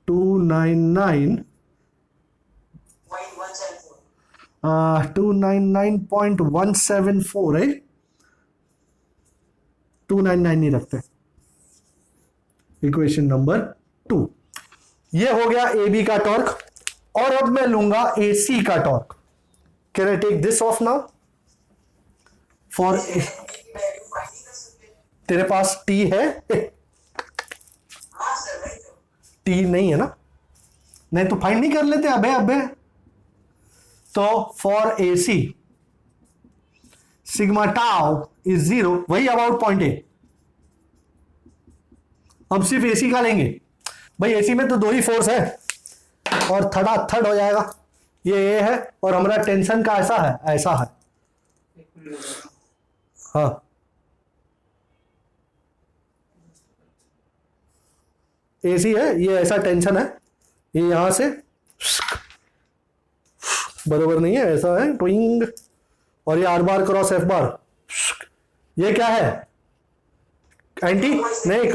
299.174. 299, 0.174. 299.174 है। 299 नहीं रखते। Equation number 2। ये हो गया ए बी का टॉर्क, और अब मैं लूंगा ए सी का torque. Can I take this off now for? की वैल्यू फाइंड कर सकते हैं। तेरे पास टी है? हाँ सर, वही तो। टी नहीं है ना? नहीं तो फाइंड नहीं कर लेते? अबे तो for A C sigma tau is 0, वही अबाउट 0.8। अब सिर्फ एसी का लेंगे भाई। एसी में तो 2 ही फोर्स है और थर्ड हो जाएगा। ये ए है और हमारा टेंशन का ऐसा है। हाँ एसी है, ये ऐसा टेंशन है, ये यहां से बरोबर नहीं है, ऐसा है ट्विंग, और ये आर बार क्रॉस एफ बार। ये क्या है? एंटी नहीं,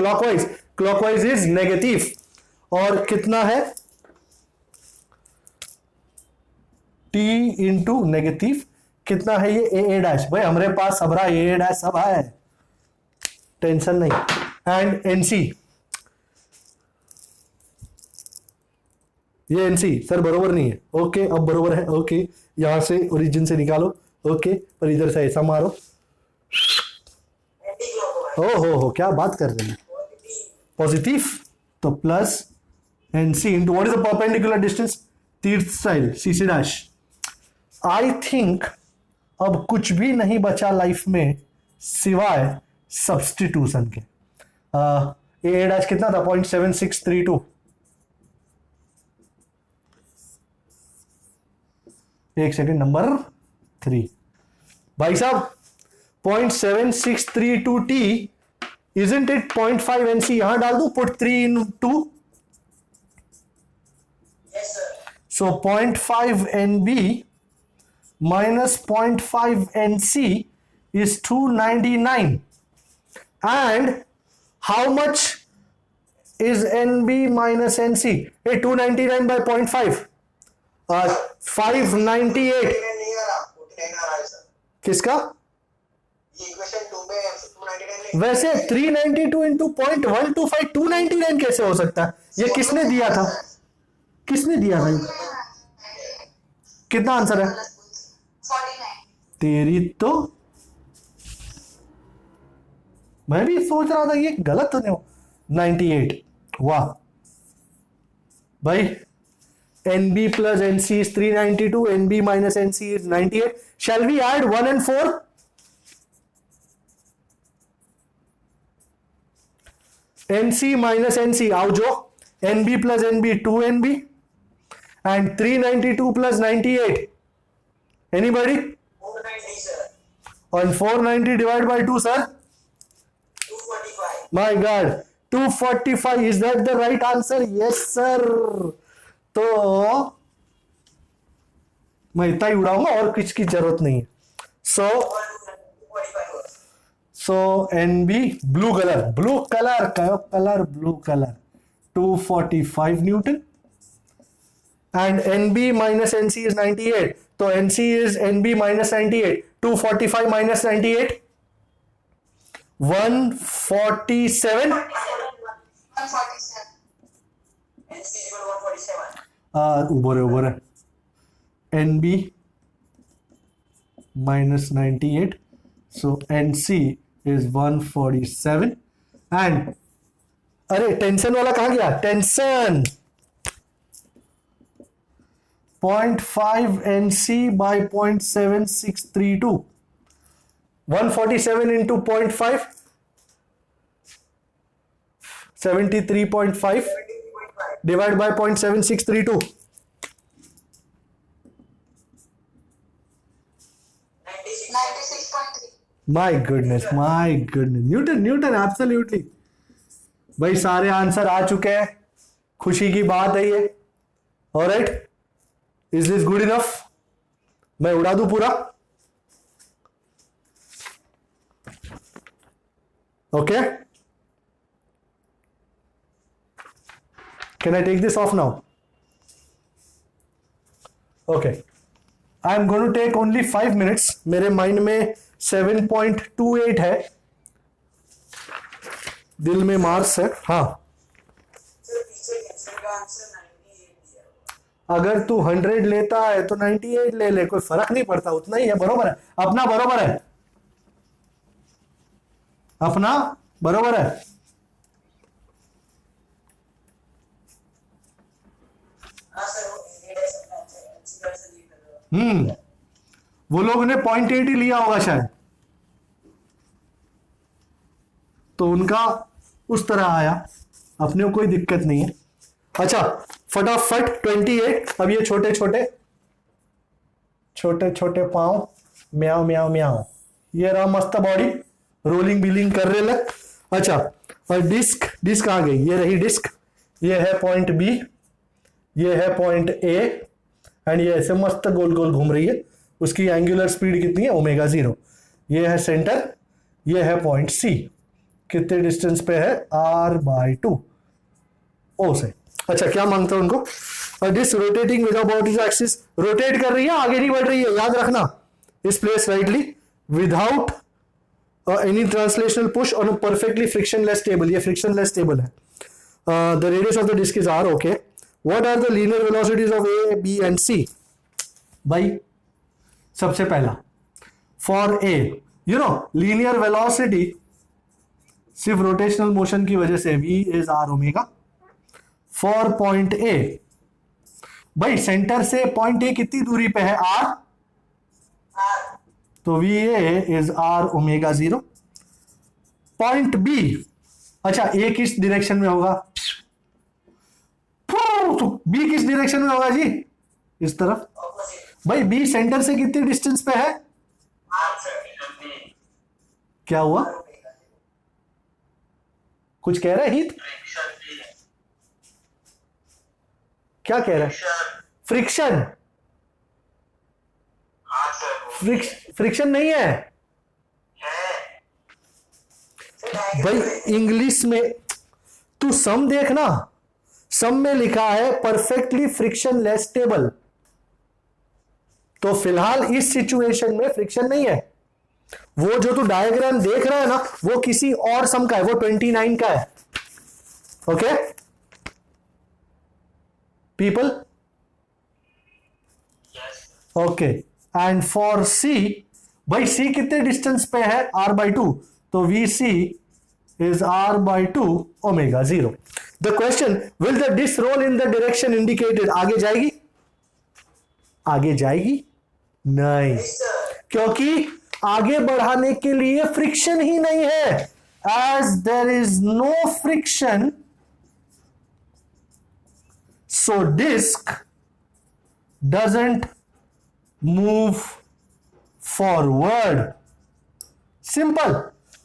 क्लॉकवाइज इज नेगेटिव। और कितना है? टी इंटू नेगेटिव कितना है? ये ए डैश। भाई हमारे पास सबरा ए डैश सब है, टेंशन नहीं। एंड एनसी, ये एनसी सर बरोबर नहीं है। ओके अब बरोबर है। ओके यहां से ओरिजिन से निकालो। ओके पर इधर से ऐसा मारो। Anti clockwise. हो क्या बात कर रहे हैं? पॉजिटिव तो plus N C into what is the perpendicular distance? तीर्थ style C C dash. I think अब कुछ भी नहीं बचा लाइफ में सिवाय सब्सटीट्यूशन के। ए डैश कितना था? 0.7632। एक सेकेंड, नंबर 3 भाई साहब 0.7632 टी isn't it 0.5 NC? यहां डाल दूं, put 3 into 2, Yes sir. so 0.5 NB minus 0.5 NC is 299, and how much is NB minus NC? 299 by 0.5, 598। 49 नहीं आ रहा, 49 आ रहा है सर। किसका? ये इक्वेशन 2 में 299 नहीं। वैसे 392 इंटू 0.125 299 कैसे हो सकता है? ये किसने दिया था? किसने दिया था? कितना आंसर है? 49. तेरी तो मैं भी सोच रहा था ये गलत तो नहीं हो। 98। वाह भाई, NB plus NC is 392, NB minus NC is 98. Shall we add 1 and 4? NC minus NC, आओ जो, NB plus NB 2NB and 392 plus 98. Anybody? 490 sir. On 490 divided by 2, sir? 245. My God, 245. Is that the right answer? Yes, sir. तो मैं इतना ही उड़ाऊंगा और किसकी जरूरत नहीं है। सो 245 होगा। सो NB blue colour blue colour 245 Newton and NB minus NC is 98. तो NC is NB minus 98. 245 minus 98, 147. 147. NC equal 147. उबोरे NB minus 98. So NC is 147 and अरे टेंशन वाला कहां गया, tension 0.5 NC by 0.7632, 147 into 0.5, 73.5 divided by 0.7632. 96.3. My goodness, Newton absolutely. भाई सारे आंसर आ चुके हैं, खुशी की बात है ये। Alright, is this good enough? मैं उड़ा दूं पूरा? Okay, can I take this off now? Okay, I am going to take only 5 minutes. मेरे माइंड में 7.28 है, दिल में मार्स है। हाँ, सर पीछे क्वेश्चन का आंसर 98 दिया हुआ। अगर तू 100 लेता है तो 98 ले ले, कोई फर्क नहीं पड़ता, उतना ही है। बरोबर है, अपना बरोबर है, अपना बरोबर है। हाँ सर, वो ग्रेड है सबका अच्छी तरह से नहीं कर रहा। वो लोग ने 0.8 ही लिया होगा शायद, तो उनका उस तरह आया, अपने को कोई दिक्कत नहीं है। अच्छा, फटाफट 28। अब ये छोटे छोटे पांव, म्याओ म्याओ म्याओ, ये रहा मस्त बॉडी, रोलिंग बिलिंग कर रहे लग। अच्छा, और डिस्क आ गई, ये रही डिस्क, ये है पॉइंट बी, ये है पॉइंट ए, एंड ये ऐसे मस्त गोल गोल घूम रही है। उसकी एंगुलर स्पीड कितनी है, ओमेगा 0। ये है सेंटर, ये है पॉइंट सी, कितने डिस्टेंस पे है, r/2 ओ से। अच्छा, क्या मांगता है उनको? This rotating without is axis, rotate कर रही है, आगे नहीं बढ़ रही है, याद रखना। Is place rightly without any translational push on perfectly frictionless table, ये फ्रिक्शनलेस टेबल है। The radius of the disc is r। Okay, what are the linear velocities of A, B and C? भाई सबसे पहला, for A, you know linear velocity सिर्फ रोटेशनल मोशन की वजह से v is r omega. For point A, भाई सेंटर से पॉइंट ए कितनी दूरी पे है, r, तो v a is r omega 0। Point B, अच्छा ए किस डायरेक्शन में होगा, तो बी किस डायरेक्शन में होगा जी, इस तरफ। भाई बी सेंटर से कितनी डिस्टेंस पे है, क्या हुआ, कुछ कह रहा है हित, क्या कह रहा है? फ्रिक्शन, फ्रिक्शन नहीं है भाई। इंग्लिश में तू सम देखना, सम में लिखा है परफेक्टली फ्रिक्शनलेस टेबल, तो फिलहाल इस सिचुएशन में फ्रिक्शन नहीं है। वो जो तू डायग्राम देख रहा है ना, वो किसी और सम का है, वो 29 का है। Okay people, okay. And for C, भाई सी कितने डिस्टेंस पे है, r/2, तो vc is r/2 omega 0। The question, will the disc roll in the direction indicated, आगे जाएगी, आगे जाएगी नहीं, क्योंकि आगे बढ़ाने के लिए फ्रिक्शन ही नहीं है। As there is no friction, so disc doesn't move forward. Simple,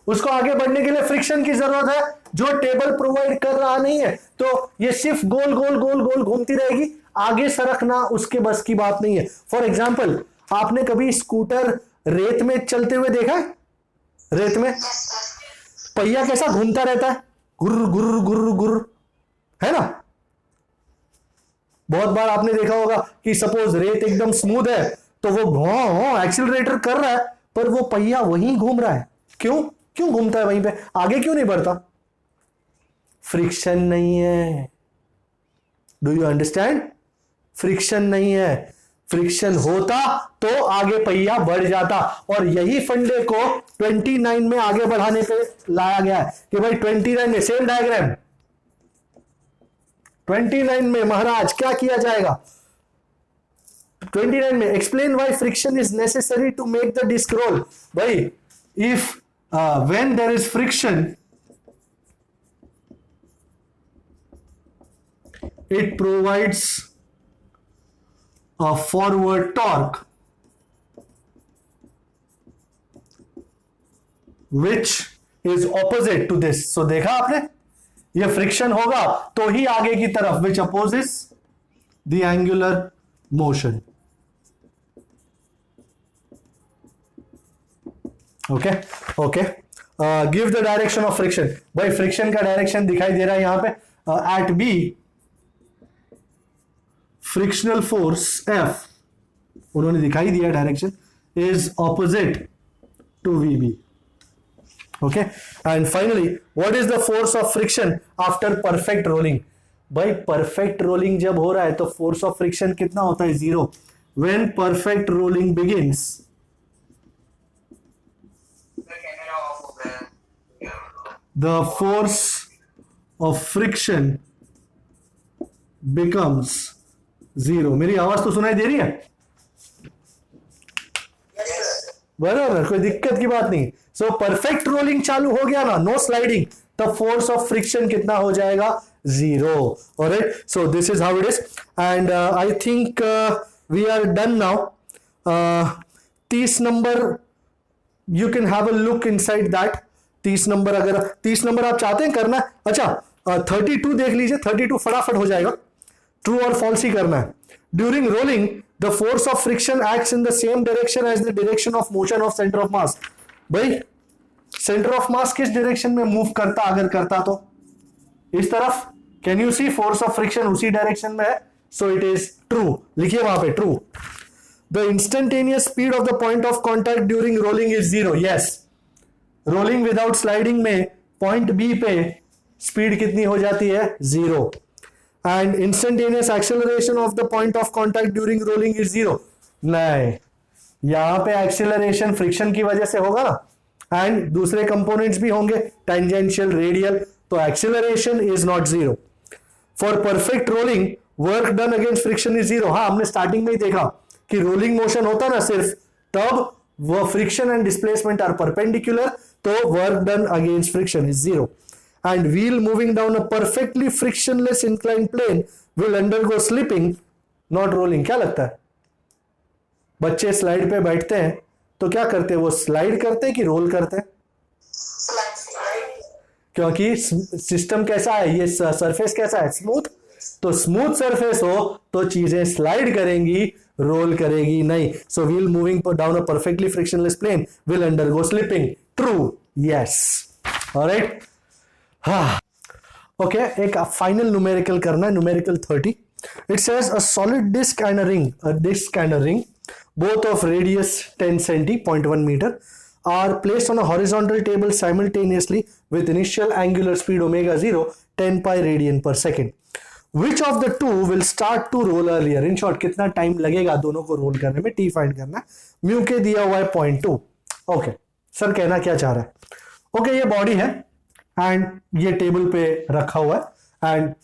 उसको आगे बढ़ने के लिए फ्रिक्शन की जरूरत है, जो टेबल प्रोवाइड कर रहा नहीं है, तो ये सिर्फ गोल गोल गोल गोल घूमती रहेगी, आगे सरकना उसके बस की बात नहीं है। फॉर एग्जाम्पल, आपने कभी स्कूटर रेत में चलते हुए देखा है? रेत में पहिया कैसा घूमता रहता है, गुर्र गुर्र गुर्र गुर्र, है ना। बहुत बार आपने देखा होगा कि सपोज रेत एकदम स्मूथ है, तो वो एक्सीलरेटर कर रहा है, पर वो पहिया वहीं घूम रहा है। क्यों घूमता है वहीं पे, आगे क्यों नहीं बढ़ता? फ्रिक्शन नहीं है। Do you understand? फ्रिक्शन नहीं है, फ्रिक्शन होता तो आगे पहिया बढ़ जाता। और यही फंडे को 29 में आगे बढ़ाने पे लाया गया है कि भाई 29 में सेम डायग्राम, 29 में महाराज क्या किया जाएगा? 29 में explain why friction is necessary to make the disc roll. भाई if when there is friction it provides a forward torque which is opposite to this. So देखा आपने, ये फ्रिक्शन होगा तो ही आगे की तरफ, which opposes the angular motion. Okay, okay. Give the direction of friction. भाई फ्रिक्शन का डायरेक्शन दिखाई दे रहा है यहां पे. At B frictional force F, उन्होंने दिखाई दिया direction, is opposite to VB. Okay, and finally what is the force of friction after perfect rolling? भाई परफेक्ट रोलिंग जब हो रहा है तो फोर्स ऑफ फ्रिक्शन कितना होता है? 0. When perfect rolling begins, camera off हो गया. The force of friction becomes 0. मेरी आवाज तो सुनाई दे रही है? बराबर, कोई दिक्कत की बात नहीं. सो परफेक्ट रोलिंग चालू हो गया ना, नो स्लाइडिंग, तब फोर्स ऑफ फ्रिक्शन कितना हो जाएगा? 0. Alright, so this is how it is, and I think we are done now. 30 number you can have a look inside that. 30 number अगर 30 नंबर आप चाहते हैं करना, अच्छा 32 देख लीजिए. 32 फटाफट हो जाएगा. ट्रू और फॉल्स ही करना है. During rolling the force of friction acts in the same direction as the direction of motion of centre of mass. भाई सेंटर ऑफ मास किस डायरेक्शन में मूव करता? अगर करता तो इस तरफ. Can you see force of friction उसी डायरेक्शन में है, सो इट इज ट्रू. लिखिए वहां पे true. The instantaneous speed of the point of contact during rolling is 0. Yes, rolling without sliding में पॉइंट बी पे स्पीड कितनी हो जाती है? 0. And instantaneous acceleration of the point of contact during rolling is 0. नहीं, यहां पे एक्सेलरेशन फ्रिक्शन की वजह से होगा ना, एंड दूसरे कंपोनेंट्स भी होंगे, टेंजेंशियल, रेडियल, तो acceleration is not 0. For perfect rolling work done against friction is 0. हाँ, हमने स्टार्टिंग में ही देखा कि रोलिंग मोशन होता ना सिर्फ, तब वो friction and displacement are perpendicular, तो work done against friction is 0. And wheel moving down a perfectly frictionless inclined plane will undergo slipping, not rolling. क्या लगता है? बच्चे स्लाइड पे बैठते हैं तो क्या करते हैं? वो स्लाइड करते हैं कि रोल करते हैं? क्योंकि सिस्टम कैसा है, ये सरफेस कैसा है? स्मूथ. तो स्मूथ सरफेस हो तो चीजें स्लाइड करेंगी, रोल करेगी नहीं. So wheel moving down a perfectly frictionless plane will undergo slipping. True. Yes. Alright. हाँ, ओके, एक फाइनल न्यूमेरिकल करना है, numerical 30. It says a solid disc and a ring both of radius 10 cm 0.1 meter are placed on a horizontal table simultaneously with initial angular speed omega 0 10 pi radian per second. Which of the two will start to roll earlier? In short, कितना टाइम लगेगा दोनों को रोल करने में? T फाइंड करना है. म्यू के दिया हुआ है 0.2. ओके सर, कहना क्या चाह रहा है? ओके, ये बॉडी है एंड ये टेबल पे रखा हुआ है, एंड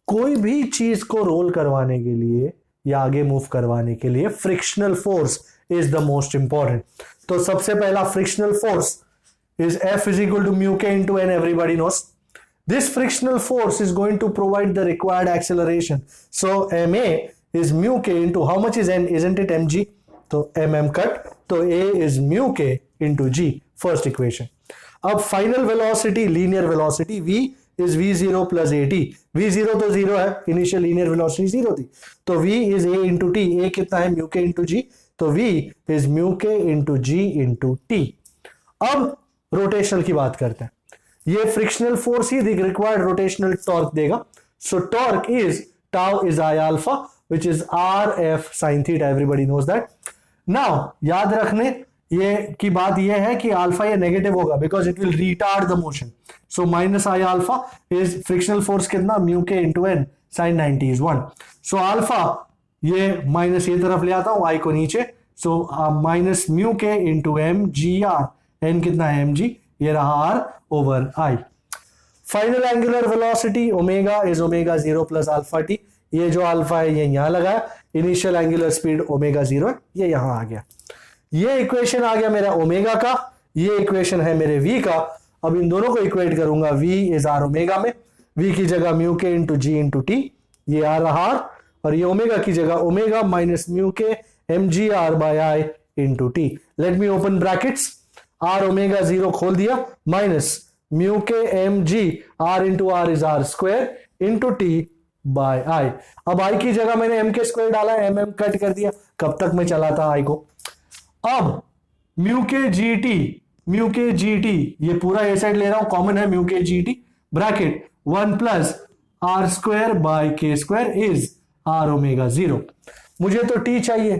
कोई भी चीज को रोल करवाने के लिए या आगे मूव करवाने के लिए frictional force is the most important. तो सबसे पहला frictional force is F is equal to mu k into n. Everybody knows this frictional force is going to provide the required acceleration. So ma is mu k into how much is n? Isn't it mg? So mm cut. So a is mu k into g. First equation. अब final velocity, linear velocity v is v0 plus at. v0 तो 0 है, initial linear velocity 0 थी, तो v is a into t. a कितना है? mu k into g. तो v is mu k into g into t. अब रोटेशनल की बात करते हैं. ये फ्रिक्शनल फोर्स ही रिक्वायर्ड रोटेशनल टॉर्क देगा. So torque is tau is I alpha which is r F sine theta. Everybody knows that. Now याद रखने ये की बात ये है कि अल्फा ये नेगेटिव होगा because it will retard the motion. So minus I alpha is frictional force कितना? Mu k into N sine 90 is 1. So alpha ये माइनस ये तरफ ले आता हूं, आई को नीचे. So minus mu k into m जी आर. एन कितना है? M g. ये रहा r over I. Final angular velocity omega is omega 0 plus alpha t. ये जो अल्फा है ये यहां लगाया, इनिशियल एंगुलर स्पीड ओमेगा 0 है, ये यहां आ गया। ये इक्वेशन आ गया मेरा ओमेगा का, ये इक्वेशन है मेरे v का। अब इन दोनों को इक्वेट करूंगा, v इज आर ओमेगा में, v की जगह म्यू के इंटू जी इंटू टी, ये आ रहा r, और ये ओमेगा की जगह omega minus mu k M ji R by I into T. Let me open brackets, R omega 0 खोल दिया, minus mu k M ji R into R is R square into T by I. अब आई की जगह मैंने एम के स्क्वायर डाला, एम एम कट कर दिया, कब तक मैं चलाता आई को। अब म्यू के जी टी ये पूरा ए साइड ले रहा हूं, कॉमन है mu k g t, bracket 1 plus r square by के स्क्वायर इज आर ओमेगा 0। मुझे तो टी चाहिए,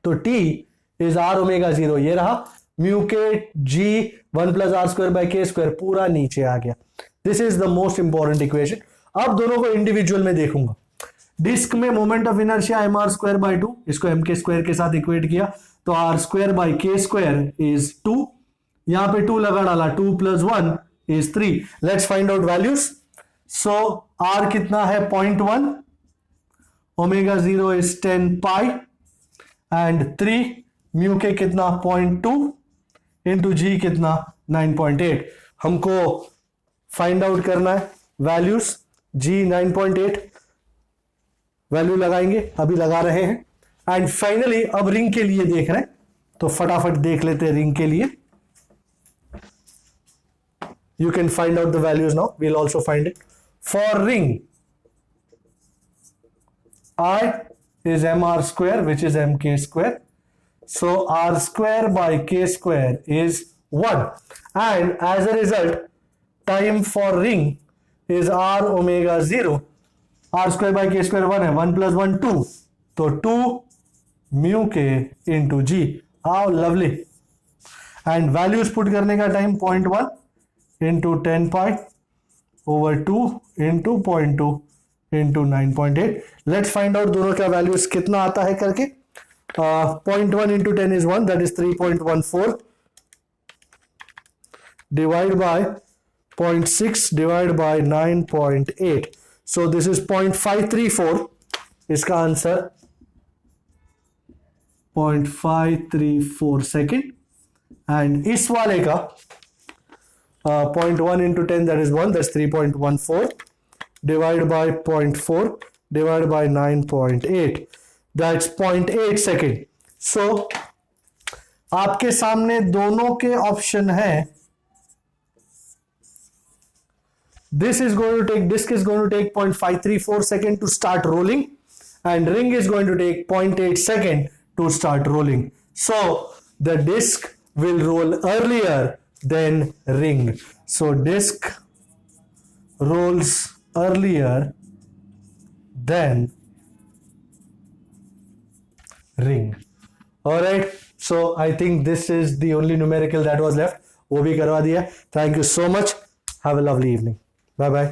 तो टी इज आर ओमेगा 0, ये रहा mu k g 1 plus r square by के स्क्वायर पूरा नीचे आ गया। This is the most important equation. अब दोनों को इंडिविजुअल में देखूंगा। डिस्क में moment of inertia m r square by 2, इसको एम के स्क्वायर के साथ इक्वेट किया तो आर स्क्वायर बाय के स्क्वायर इज 2, यहां पे 2 लगा डाला, 2 plus 1 is 3। Let's find out values. So R कितना है 0.1, omega 0 is 10 pi and 3 mu K कितना 0.2 इंटू जी कितना 9.8। हमको फाइंड आउट करना है वैल्यूज। जी 9.8 वैल्यू लगाएंगे, अभी लगा रहे हैं। एंड फाइनली अब रिंग के लिए देख रहे हैं, तो फटाफट देख लेते हैं रिंग के लिए। You can find out the values now, we'll also find it. For ring I is mr square which is mk square. So r square by k square is 1 and as a result time for ring is r omega 0. R square by k square 1 है, 1 plus 1 2, तो 2 mu k into g. How lovely. And values put करने का time 0.1 into 10 pi over 2 into 0.2 into 9.8. Let's find out दोनों का वैल्यूज कितना आता है करके। 0.1 into 10 is 1, that is 3.14 divide by 0.6 divided by 9.8. So this is 0.534, इसका आंसर 0.534 सेकेंड। एंड इस वाले का 0.1 into 10 that is 1, that's 3.14 divided by 0.4 divided by 9.8, that's 0.8 second. So आपके सामने दोनों के ऑप्शन है। This is going to take, disk is going to take 0.534 second to start rolling and ring is going to take 0.8 second to start rolling. So the disk will roll earlier than ring. So disk rolls earlier than ring. All right. So I think this is the only numerical that was left. वो भी करवा दिया. Thank you so much. Have a lovely evening. Bye bye.